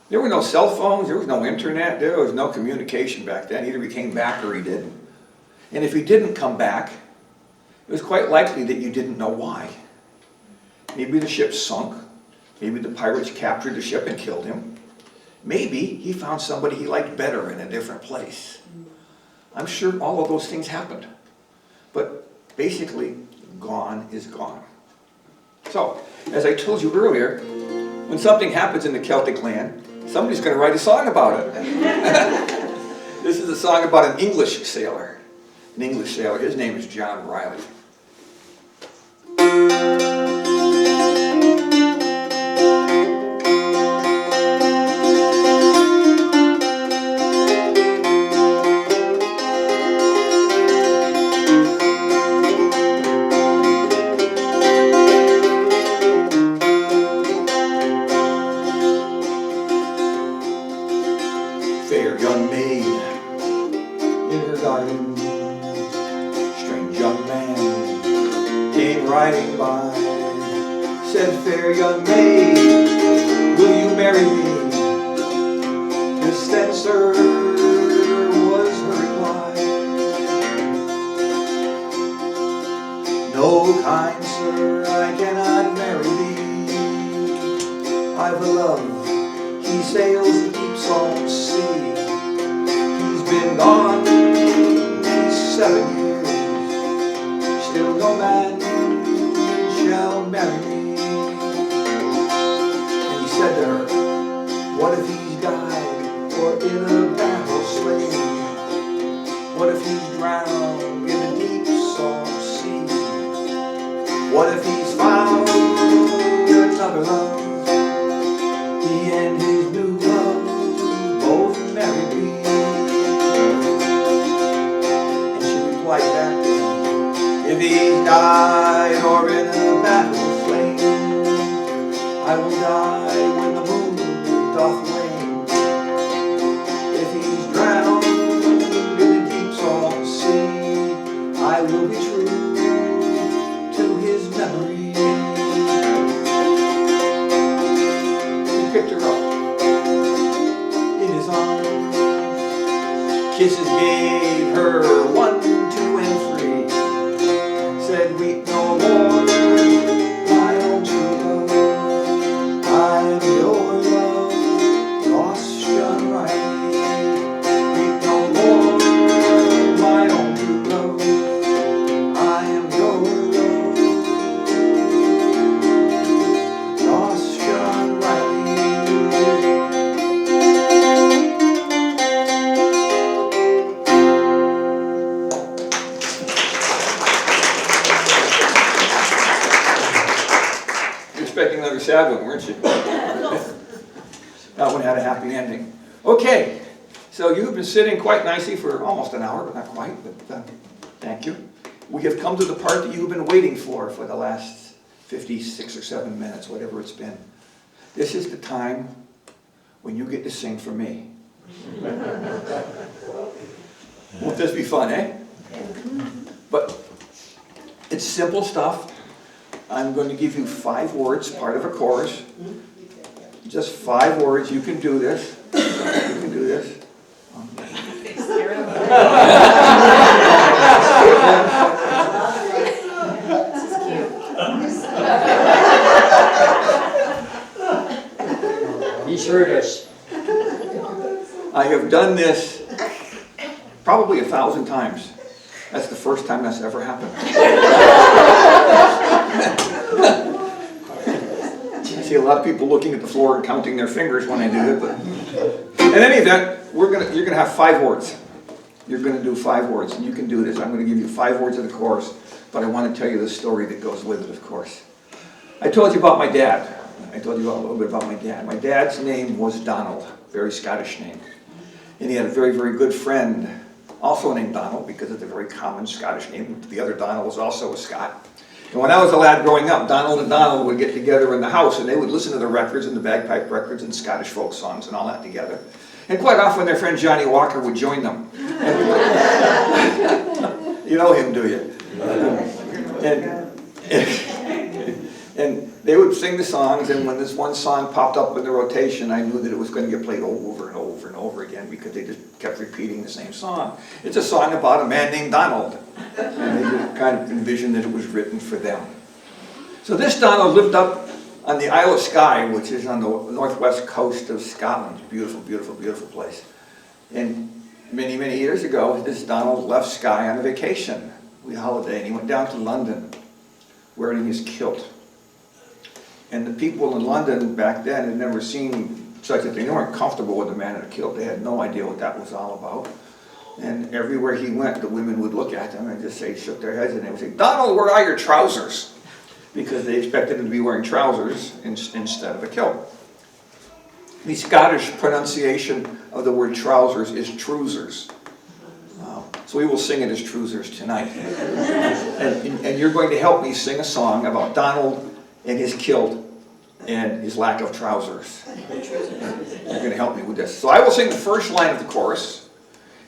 There were no cell phones, there was no internet, there was no communication back then. Either he came back or he didn't. And if he didn't come back, it was quite likely that you didn't know why. Maybe the ship sunk. Maybe the pirates captured the ship and killed him. Maybe he found somebody he liked better in a different place. I'm sure all of those things happened. But basically, gone is gone. So, as I told you earlier, when something happens in the Celtic land, somebody's going to write a song about it. This is a song about an English sailor. An English sailor. His name is John Riley. Fair young maid in her garden, strange young man came riding by, said, fair young maid, will you marry me? This then, sir, was her reply. No, kind sir, I cannot marry thee. I've a love, he sails the deep salt sea. He's been gone 7 years, still no man shall marry me. And he said to her, what if he's died or in a battle slain? What if he's drowned in the deep salt sea? What if he's found another love? He and his new love both married me. And she replied back to him, if he's died or in a battle slain, I will die when the moon doth wane. If he's drowned in the deep salt sea, I will be true to his memory. He picked her up in his arms, kisses gave her 1, 2, and 3, said, weep no more, my own true love, I am your love, lost John Riley. Weep no more, my own true love, I am your love, lost John Riley. expecting another sad one, weren't you? That one had a happy ending. Okay, so you've been sitting quite nicely for almost an hour, but not quite, but thank you. We have come to the part that you've been waiting for the last 56 or 7 minutes, whatever it's been. This is the time when you get to sing for me. Won't this be fun, eh? But it's simple stuff. I'm going to give you 5 words, part of a chorus. Just 5 words. You can do this. You can do this. He sure does. I have done this probably 1,000 times. That's the first time that's ever happened. I see a lot of people looking at the floor and counting their fingers when I do it, but in any event, you're gonna have 5 words. You're gonna do 5 words, and you can do this. I'm gonna give you 5 words of the chorus, but I want to tell you the story that goes with it, of course. I told you about my dad. I told you a little bit about my dad. My dad's name was Donald, very Scottish name. And he had a very, very good friend, also named Donald, because it's a very common Scottish name. The other Donald was also a Scot. And when I was a lad growing up, Donald and Donald would get together in the house, and they would listen to the records and the bagpipe records and Scottish folk songs and all that together. And quite often their friend Johnny Walker would join them. You know him, do you? And they would sing the songs, and when this one song popped up in the rotation, I knew that it was going to get played over and over and over again because they just kept repeating the same song. It's a song about a man named Donald, and they just kind of envisioned that it was written for them. So this Donald lived up on the Isle of Skye, which is on the northwest coast of Scotland. Beautiful, beautiful, beautiful place. And many, many years ago, this Donald left Skye on a vacation. We holiday, and he went down to London wearing his kilt. And the people in London back then had never seen such a thing. They weren't comfortable with a man in a kilt. They had no idea what that was all about. And everywhere he went, the women would look at him and just say, shook their heads, and they would say, Donald, where are your trousers? Because they expected him to be wearing trousers instead of a kilt. The Scottish pronunciation of the word trousers is trousers. So we will sing it as trousers tonight. And you're going to help me sing a song about Donald and his kilt and his lack of trousers. You're going to help me with this. So I will sing the first line of the chorus,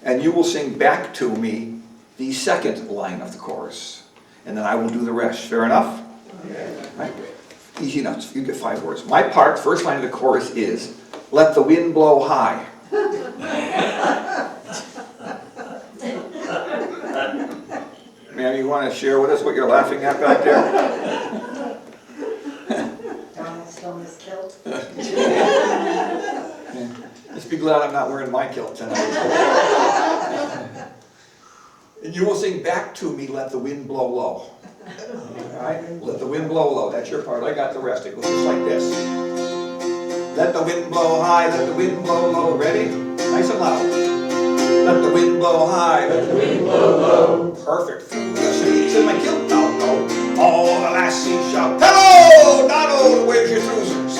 and you will sing back to me the second line of the chorus. And then I will do the rest. Fair enough? Right? Easy enough. You get 5 words. My part, first line of the chorus is, let the wind blow high. Ma'am, you want to share with us what you're laughing at back there? Donald's still in his kilt. Just be glad I'm not wearing my kilt tonight. And you will sing back to me, let the wind blow low. All right? Let the wind blow low. That's your part. I got the rest. It goes just like this. Let the wind blow high, let the wind blow low. Ready? Nice and loud. Let the wind blow high, let the wind blow low. Perfect. Through the streets in my kilt I'll go. All the lassies shout, hello, Donald, where's your trousers?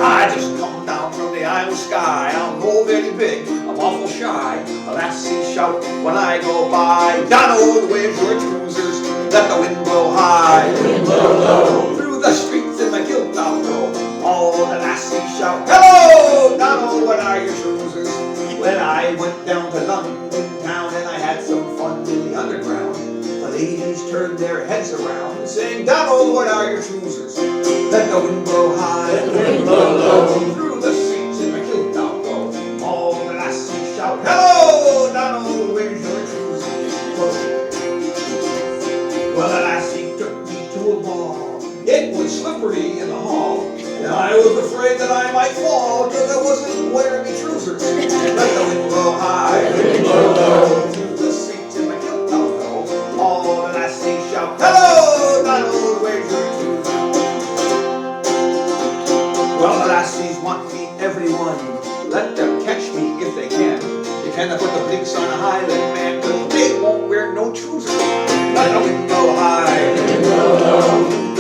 I just come down from the Isle of Skye. I'm no very big, I'm awful shy. The lassies shout when I go by, Donald, where's your trousers? Let the wind blow high, let the wind blow low. Through the streets in my kilt I'll go. All the lassies shout, hello, Donald, what are your trousers? When I went down to London town and I had some fun in the underground, the ladies turned their heads around, saying, Donald, what are your trousers? Let the wind blow high, let the wind blow low. Through the streets in my kilt I'll go. All the lassies shout, hello, Donald, where's your trousers? Well, the lassie took me to a ball. It was slippery in the hall, and I was afraid that I might fall, because I wasn't wearing me trousers. Let the wind blow high, let the wind blow low. Through the streets in my kilt I'll go. All the lassies shout, hello, Donald, where's your trousers? Well, the lassies want me, everyone. Let them catch me if they can. They cannot put the blinks on a Highland man, because they won't wear no trousers. Let the wind blow high, let the wind blow low.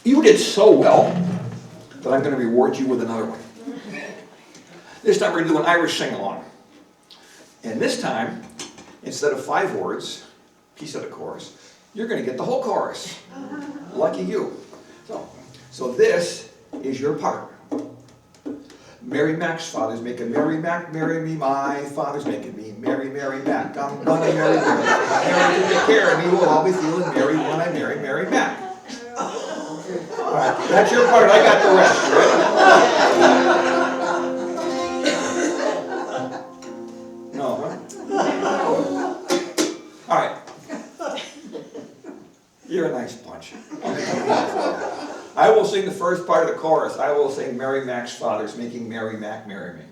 You did so well that I'm going to reward you with another one. This time we're going to do an Irish sing-along. And this time, instead of 5 words, piece of the chorus, you're going to get the whole chorus. Lucky you. So this is your part. Mary Mac's father's making Mary Mac marry me. My father's making me Mary Mac. I'm gonna marry Mary. Mary to take care of me. We'll all be feeling merry when I marry Mary Mac. All right, that's your part. I got the rest. You ready? No, huh? All right. You're a nice bunch. I will sing the first part of the chorus. I will sing Mary Mac's father's making Mary Mac marry me.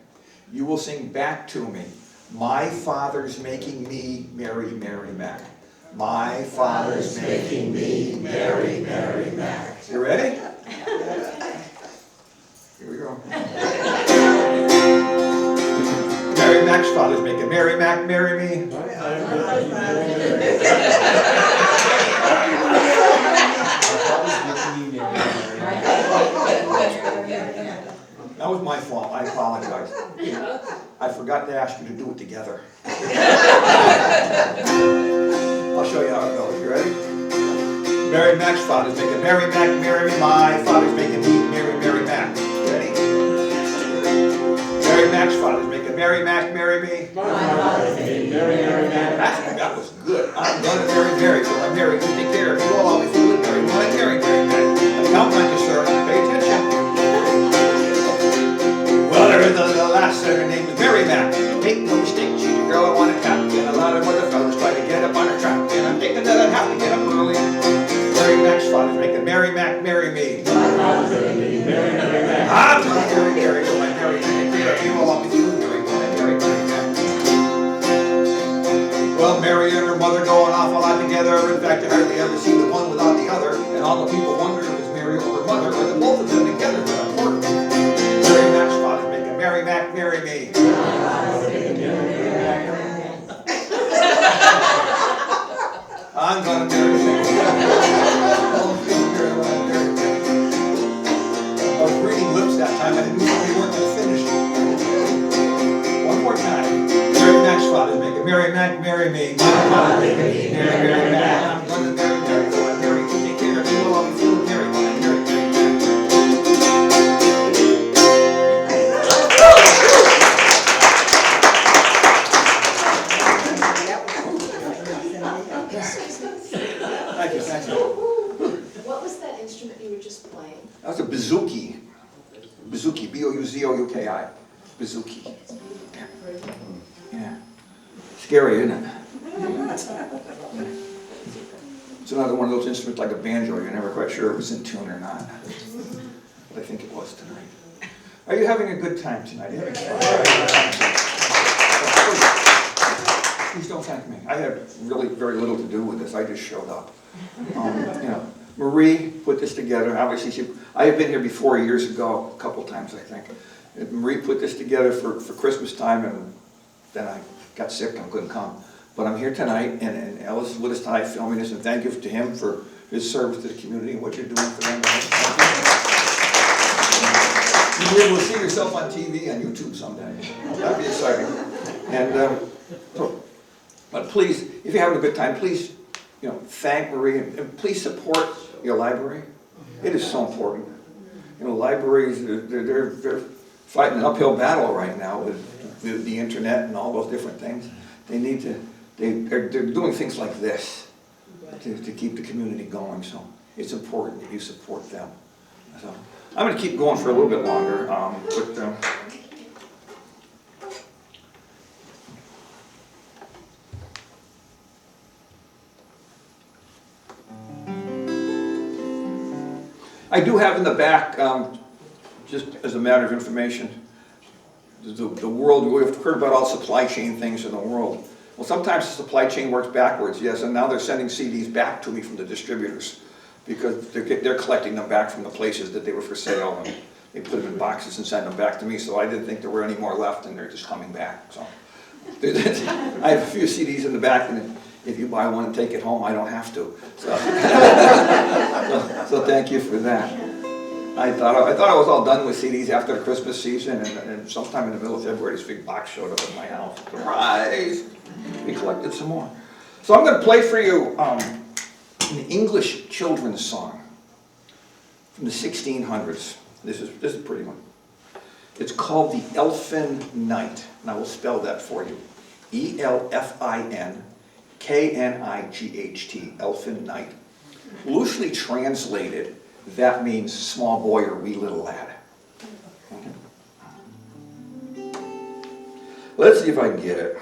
You will sing back to me, my father's making me Mary Mac. My father's making me Mary Mac. You ready? Here we go. Mary Mac's father's making Mary Mac marry me. That was my fault. I apologize. I forgot to ask you to do it together. I'll show you how it goes. You ready? Mary Mac's father's making Mary Mac marry me. My father's making me Mary Mac. Ready? Mary Mac's father's making Mary Mac marry me. My father's making Mary Mac. That was good. I'm gonna marry Mary, so I'm Mary to take care of you. I'll always feel with Mary when I marry Mary Mac. I'm counting on you, sir. Pay attention. Well, there is a little lass, her name is Mary Mac. Make no mistake, she's a girl I want to tap. And a lot of other fellas try to get up on her trap. And I'm thinking that I'd have to get up early. Mary Mac's father's making Mary Mac marry me. My father's making Mary Mac. I'm going to marry Mary, so I'm Mary to take care of you. I'll always feel Mary when I marry Mary Mac. Well, Mary and her mother going off a lot together. In fact, you hardly ever see the one without the other. And all the people wonder if it's Mary or her mother, or the both of them together that are important. Mary Mac's father's making Mary Mac marry me. I'm gonna marry Mary. I was reading lips that time. I didn't know we weren't going to finish. One more time. Mary Mac's father's making Mary Mac marry me. My father's making Mary Mac. I'm gonna marry Mary, so I'm Mary to take care of you. I'll always feel Mary when I marry Mary Mac. Thank you. What was that instrument you were just playing? That was a bouzouki. Bouzouki, B-O-U-Z-O-U-K-I. Bouzouki. Yeah. Scary, isn't it? It's another one of those instruments like a banjo. You're never quite sure if it's in tune or not. But I think it was tonight. Are you having a good time tonight? Are you having fun? Please don't thank me. I had really very little to do with this. I just showed up. Marie put this together. Obviously, I had been here before years ago, a couple times I think. And Marie put this together for Christmas time, and then I got sick and couldn't come. But I'm here tonight, and Ellis is with us tonight filming this, and thank you to him for his service to the community and what you're doing for them. You'll be able to see yourself on TV on YouTube someday. That'd be exciting. And but please, if you're having a good time, please, thank Marie and please support your library. It is so important. Libraries, they're fighting an uphill battle right now with the internet and all those different things. They need to, they're doing things like this to keep the community going. So it's important that you support them. So I'm going to keep going for a little bit longer, I do have in the back, just as a matter of information, the world, we've heard about all supply chain things in the world. Well, sometimes the supply chain works backwards, yes, and now they're sending CDs back to me from the distributors because they're collecting them back from the places that they were for sale, and they put them in boxes and send them back to me, so I didn't think there were any more left, and they're just coming back. So I have a few CDs in the back, and if you buy one and take it home, I don't have to. So, so thank you for that. I thought I was all done with CDs after the Christmas season, and sometime in the middle of February, this big box showed up at my house. Surprise! We collected some more. So I'm going to play for you an English children's song from the 1600s. This is a pretty one. It's called The Elfin Knight, and I will spell that for you. E-L-F-I-N-K-N-I-G-H-T, Elfin Knight. Loosely translated, that means small boy or wee little lad. Let's see if I can get it.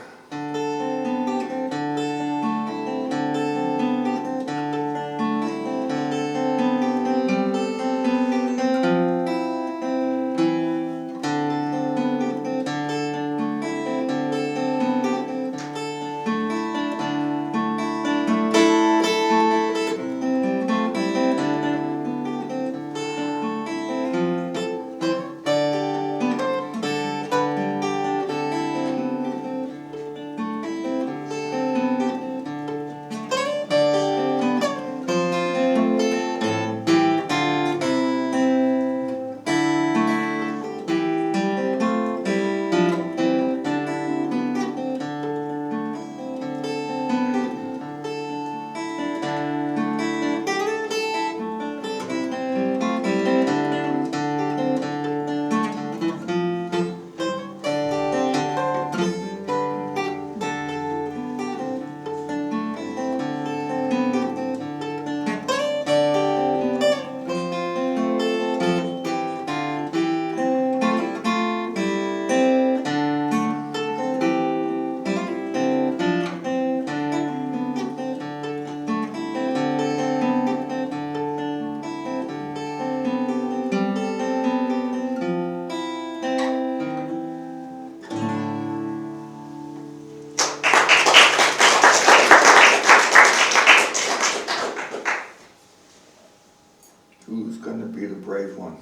Who's going to be the brave one?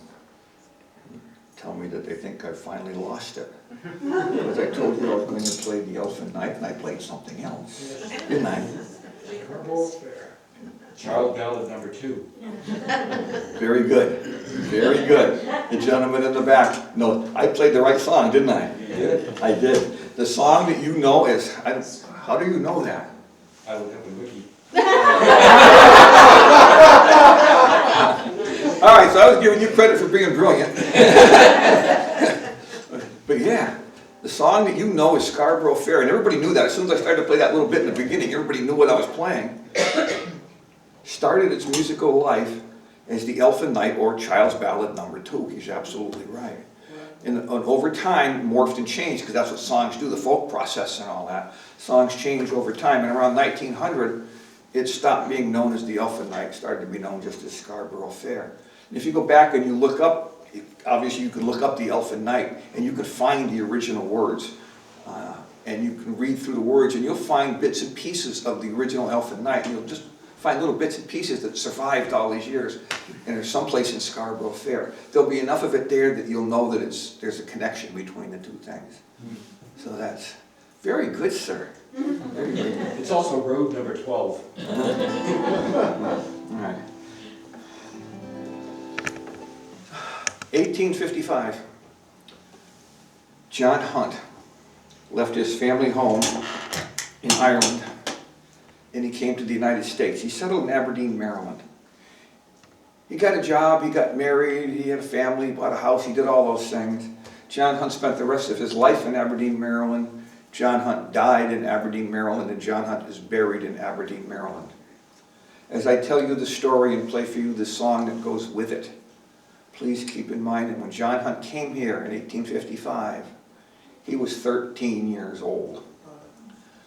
Tell me that they think I finally lost it. Because I told you I was going to play the Elfin Knight, and I played something else. Didn't I? Child Ballad number 2. Very good. Very good. The gentleman in the back. No, I played the right song, didn't I? You did. I did. The song that you know is, how do you know that? I looked up the wiki. All right, so I was giving you credit for being brilliant. But yeah, the song that you know is Scarborough Fair, and everybody knew that. As soon as I started to play that little bit in the beginning, everybody knew what I was playing. Started its musical life as the Elfin Knight, or Child's Ballad number 2. He's absolutely right. And over time, morphed and changed, because that's what songs do, the folk process and all that. Songs change over time, and around 1900, it stopped being known as the Elfin Knight, started to be known just as Scarborough Fair. And if you go back and you look up, obviously you can look up the Elfin Knight, and you can find the original words. And you can read through the words, and you'll find bits and pieces of the original Elfin Knight, and you'll just find little bits and pieces that survived all these years, and there's someplace in Scarborough Fair. There'll be enough of it there that you'll know that there's a connection between the two things. So that's very good, sir. Very good. It's also road number 12. All right. 1855. John Hunt left his family home in Ireland, and he came to the United States. He settled in Aberdeen, Maryland. He got a job, he got married, he had a family, bought a house, he did all those things. John Hunt spent the rest of his life in Aberdeen, Maryland. John Hunt died in Aberdeen, Maryland, and John Hunt is buried in Aberdeen, Maryland. As I tell you the story and play for you the song that goes with it, please keep in mind that when John Hunt came here in 1855, he was 13 years old.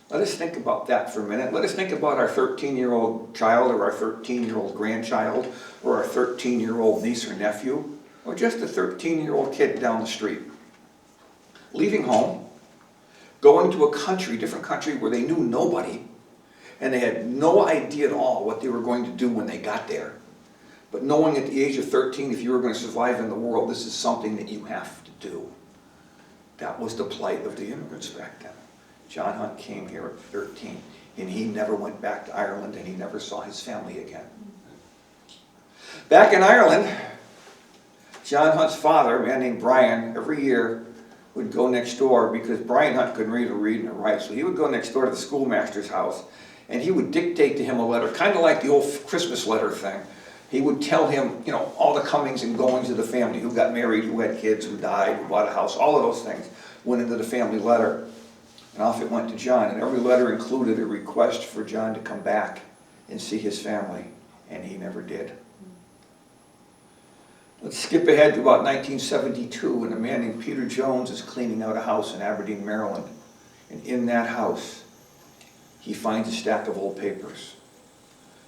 Let us think about that for a minute. Let us think about our 13-year-old child, or our 13-year-old grandchild, or our 13-year-old niece or nephew, or just a 13-year-old kid down the street. Leaving home, going to a country, different country, where they knew nobody, and they had no idea at all what they were going to do when they got there. But knowing at the age of 13, if you were going to survive in the world, this is something that you have to do. That was the plight of the immigrants back then. John Hunt came here at 13. and he never went back to Ireland, and he never saw his family again. Back in Ireland, John Hunt's father, a man named Brian, every year would go next door, because Brian Hunt couldn't read or write, so he would go next door to the schoolmaster's house, and he would dictate to him a letter, kind of like the old Christmas letter thing. He would tell him, you know, all the comings and goings of the family, who got married, who had kids, who died, who bought a house, all of those things went into the family letter. And off it went to John, and every letter included a request for John to come back and see his family, and he never did. Let's skip ahead to about 1972, and a man named Peter Jones is cleaning out a house in Aberdeen, Maryland. And in that house, he finds a stack of old papers.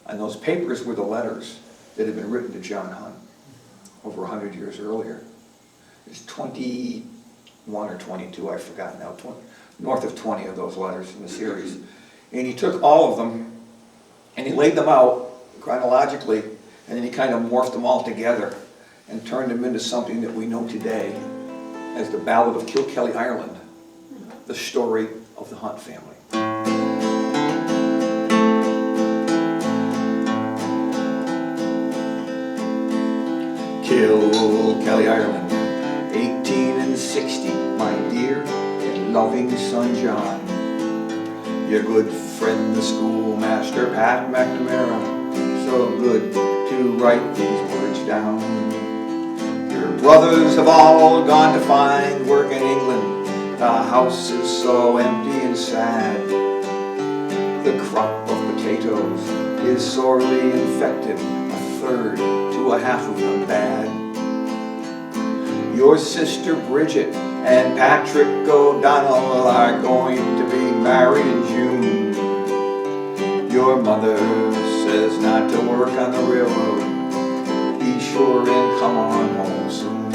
And those papers were the letters that had been written to John Hunt over 100 years earlier. There's 21 or 22, I forgot now, north of 20 of those letters in the series. And he took all of them, and he laid them out chronologically, and then he kind of morphed them all together and turned them into something that we know today as the Ballad of Kilkelly, Ireland, the story of the Hunt family. Kilkelly, Ireland, 18 and 60, my dear and loving son John. Your good friend the schoolmaster Pat McNamara, so good to write these words down. Your brothers have all gone to find work in England, the house is so empty and sad. The crop of potatoes is sorely infected, a third to a half of them bad. Your sister Bridget and Patrick O'Donnell are going to be married in June. Your mother says not to work on the railroad, be sure and come on home soon.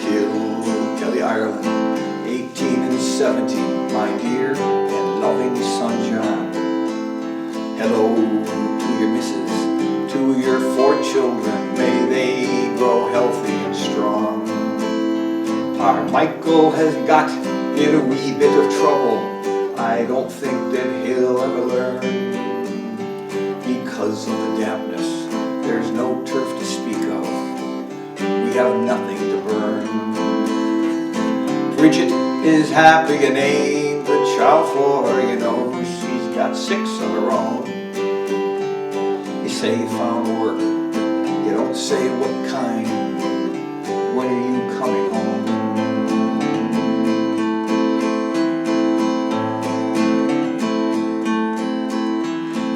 Kilkelly, Ireland, 18 and 70, my dear and loving son John. Hello to your missus, to your 4 children, may they grow healthy and strong. Our Michael has got in a wee bit of trouble, I don't think that he'll ever learn. Because of the dampness, there's no turf to speak of, we have nothing to burn. Bridget is happy and named the child for her, you know, she's got 6 of her own. You say you found work, you don't say what kind, when are you coming home?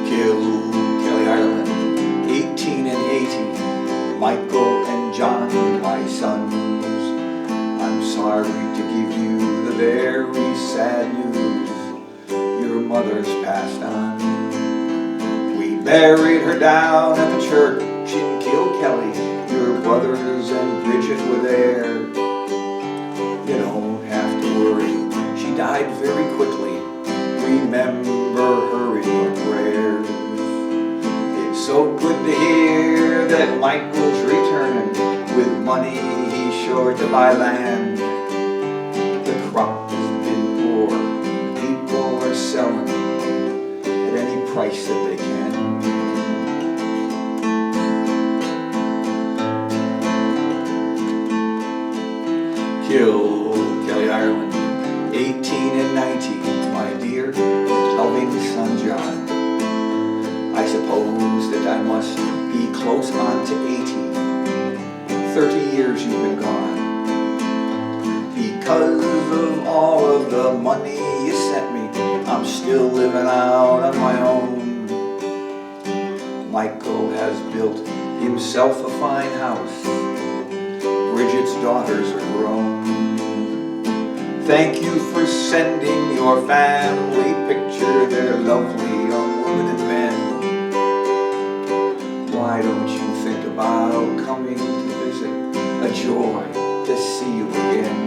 Kilkelly, Ireland, 18 and 80, Michael and John, my sons. I'm sorry to give you the very sad news, your mother's passed on. We buried her down at the church in Kilkelly, your brothers and Bridget were there. You don't have to worry, she died very quickly, remember her in your prayers. It's so good to hear that Michael's returning, with money he's sure to buy land. The crop has been poor, people are selling at any price that they can. Kilkelly, Ireland, 18 and 90, my dear loving son John. I suppose that I must be close on to 80, 30 years you've been gone. Because of all of the money you sent me, I'm still living out on my own. Michael has built himself a fine house, Bridget's daughters are grown. Thank you for sending your family picture, they're lovely young women and men. Why don't you think about coming to visit? A joy to see you again.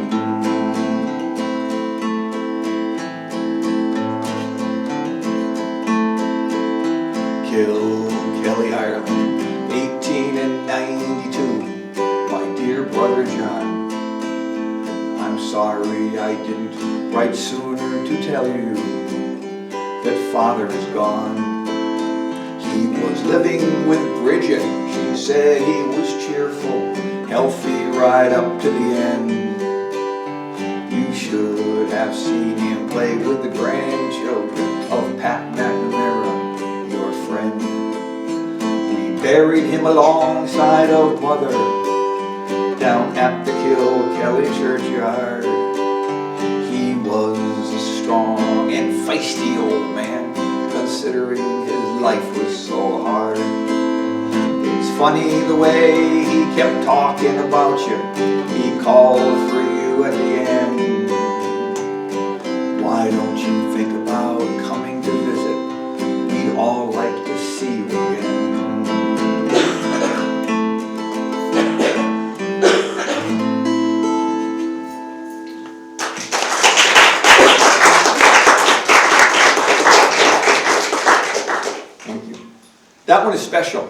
Kilkelly, Ireland, 18 and 92, my dear brother John. Maybe I didn't write sooner to tell you that Father is gone. He was living with Bridget. She said he was cheerful, healthy right up to the end. You should have seen him play with the grandchildren of Pat McNamara, your friend. We buried him alongside of Mother down at the Kilkelly churchyard. He was a strong and feisty old man, considering his life was so hard. It's funny the way he kept talking about you. He called for you at the end. Why don't you think about coming to visit? We'd all like to see you again. Thank you. That one is special.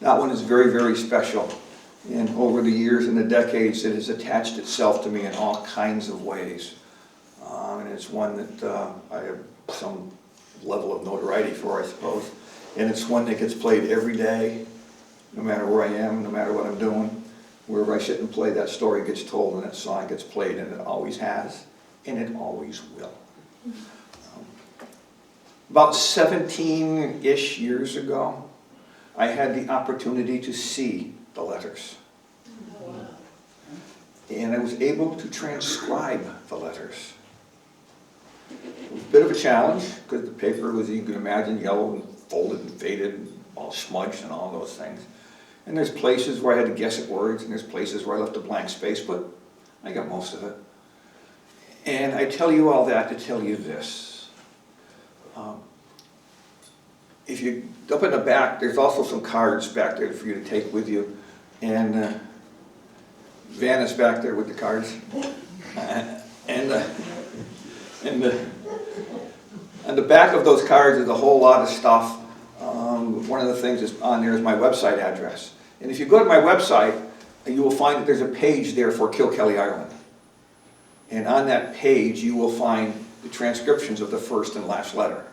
That one is very, very special. And over the years and the decades, it has attached itself to me in all kinds of ways. And it's one that I have some level of notoriety for, I suppose. And it's one that gets played every day, no matter where I am, no matter what I'm doing. Wherever I sit and play, that story gets told and that song gets played, and it always has, and it always will. About 17-ish years ago, I had the opportunity to see the letters. And I was able to transcribe the letters. It was a bit of a challenge, because the paper was, you can imagine, yellow and folded and faded, and all smudged and all those things. And there's places where I had to guess at words, and there's places where I left a blank space, but I got most of it. And I tell you all that to tell you this. If you, up in the back, there's also some cards back there for you to take with you. And Van is back there with the cards. And the back of those cards is a whole lot of stuff. One of the things that's on there is my website address. And if you go to my website, you will find that there's a page there for Kilkelly, Ireland. And on that page, you will find the transcriptions of the first and last letter.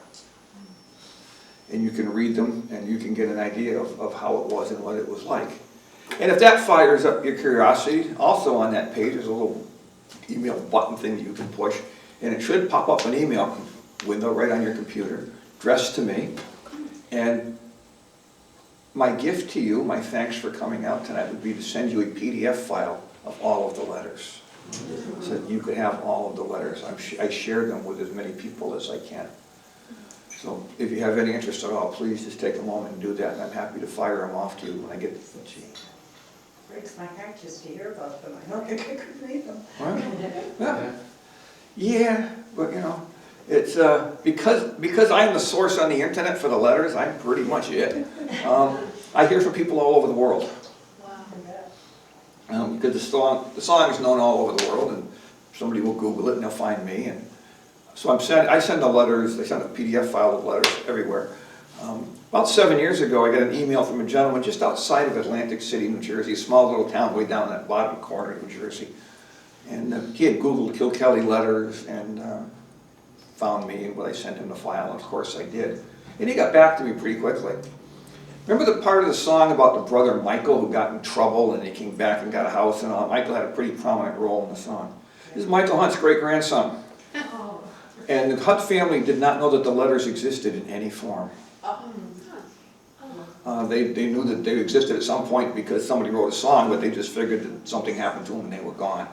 And you can read them, and you can get an idea of how it was and what it was like. And if that fires up your curiosity, also on that page is a little email button thing that you can push, and it should pop up an email window right on your computer, addressed to me. And my gift to you, my thanks for coming out tonight, would be to send you a PDF file of all of the letters, so that you could have all of the letters. I share them with as many people as I can. So if you have any interest at all, please just take a moment and do that, and I'm happy to fire them off to you when I get to the Breaks my heart just to hear about them. I don't think I could read them. Well, yeah, but you know, it's because I'm the source on the internet for the letters, I'm pretty much it. I hear from people all over the world. Because the song is known all over the world, and somebody will Google it and they'll find me. And so I send the letters, I send a PDF file of letters everywhere. About 7 years ago, I got an email from a gentleman just outside of Atlantic City, New Jersey, a small little town way down in that bottom corner of New Jersey. And he had Googled Kilkelly letters and found me, and I sent him the file, and of course I did. And he got back to me pretty quickly. Remember the part of the song about the brother Michael who got in trouble and he came back and got a house and all? Michael had a pretty prominent role in the song. This is Michael Hunt's great-grandson. And the Hunt family did not know that the letters existed in any form. They knew that they existed at some point because somebody wrote a song, but they just figured that something happened to them and they were gone.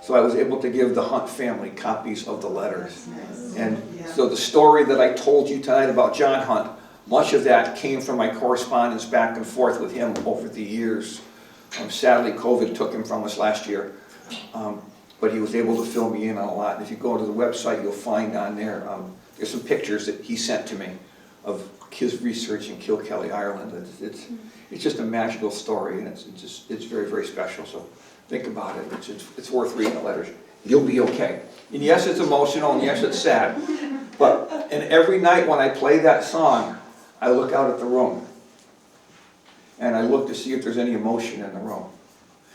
So I was able to give the Hunt family copies of the letters. And so the story that I told you tonight about John Hunt, much of that came from my correspondence back and forth with him over the years. Sadly, COVID took him from us last year. But he was able to fill me in on a lot. And if you go to the website, you'll find on there, there's some pictures that he sent to me of his research in Kilkelly, Ireland. It's just a magical story, and it's very, very special. So think about it. It's worth reading the letters. You'll be okay. And yes, it's emotional, and yes, it's sad. And every night when I play that song, I look out at the room, and I look to see if there's any emotion in the room.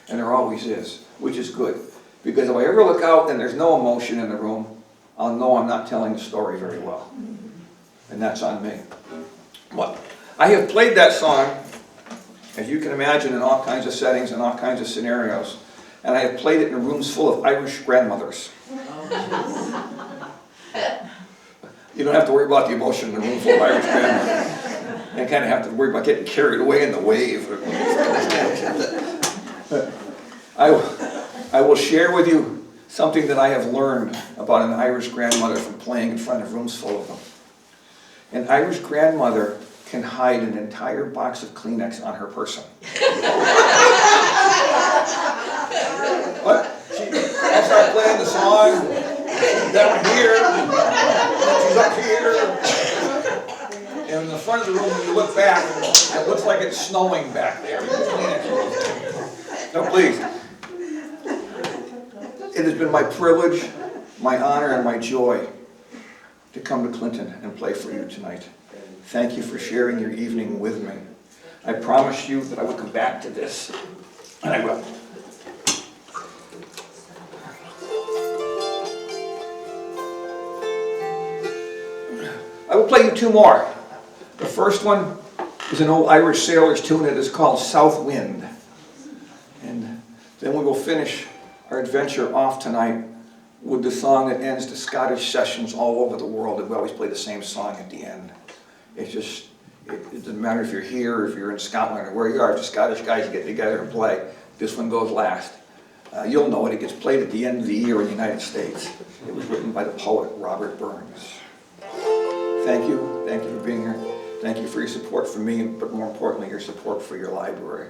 And there always is, which is good. Because if I ever look out and there's no emotion in the room, I'll know I'm not telling the story very well. And that's on me. But I have played that song, as you can imagine, in all kinds of settings and all kinds of scenarios. And I have played it in rooms full of Irish grandmothers. You don't have to worry about the emotion in a room full of Irish grandmothers. You kind of have to worry about getting carried away in the wave. I will share with you something that I have learned about an Irish grandmother from playing in front of rooms full of them. An Irish grandmother can hide an entire box of Kleenex on her person. What? I'll start playing the song, down here, and she's up here. And in the front of the room, when you look back, it looks like it's snowing back there. No, please. It has been my privilege, my honor, and my joy to come to Clinton and play for you tonight. Thank you for sharing your evening with me. I promised you that I would come back to this, and I will. I will play you two more. The first one is an old Irish sailor's tune. It is called South Wind. And then we will finish our adventure off tonight with the song that ends the Scottish sessions all over the world. We always play the same song at the end. It's just, it doesn't matter if you're here or if you're in Scotland or where you are, if the Scottish guys get together and play. This one goes last. You'll know it. It gets played at the end of the year in the United States. It was written by the poet Robert Burns. Thank you. Thank you for being here. Thank you for your support for me, but more importantly, your support for your library.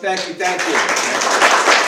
Thank you, thank you.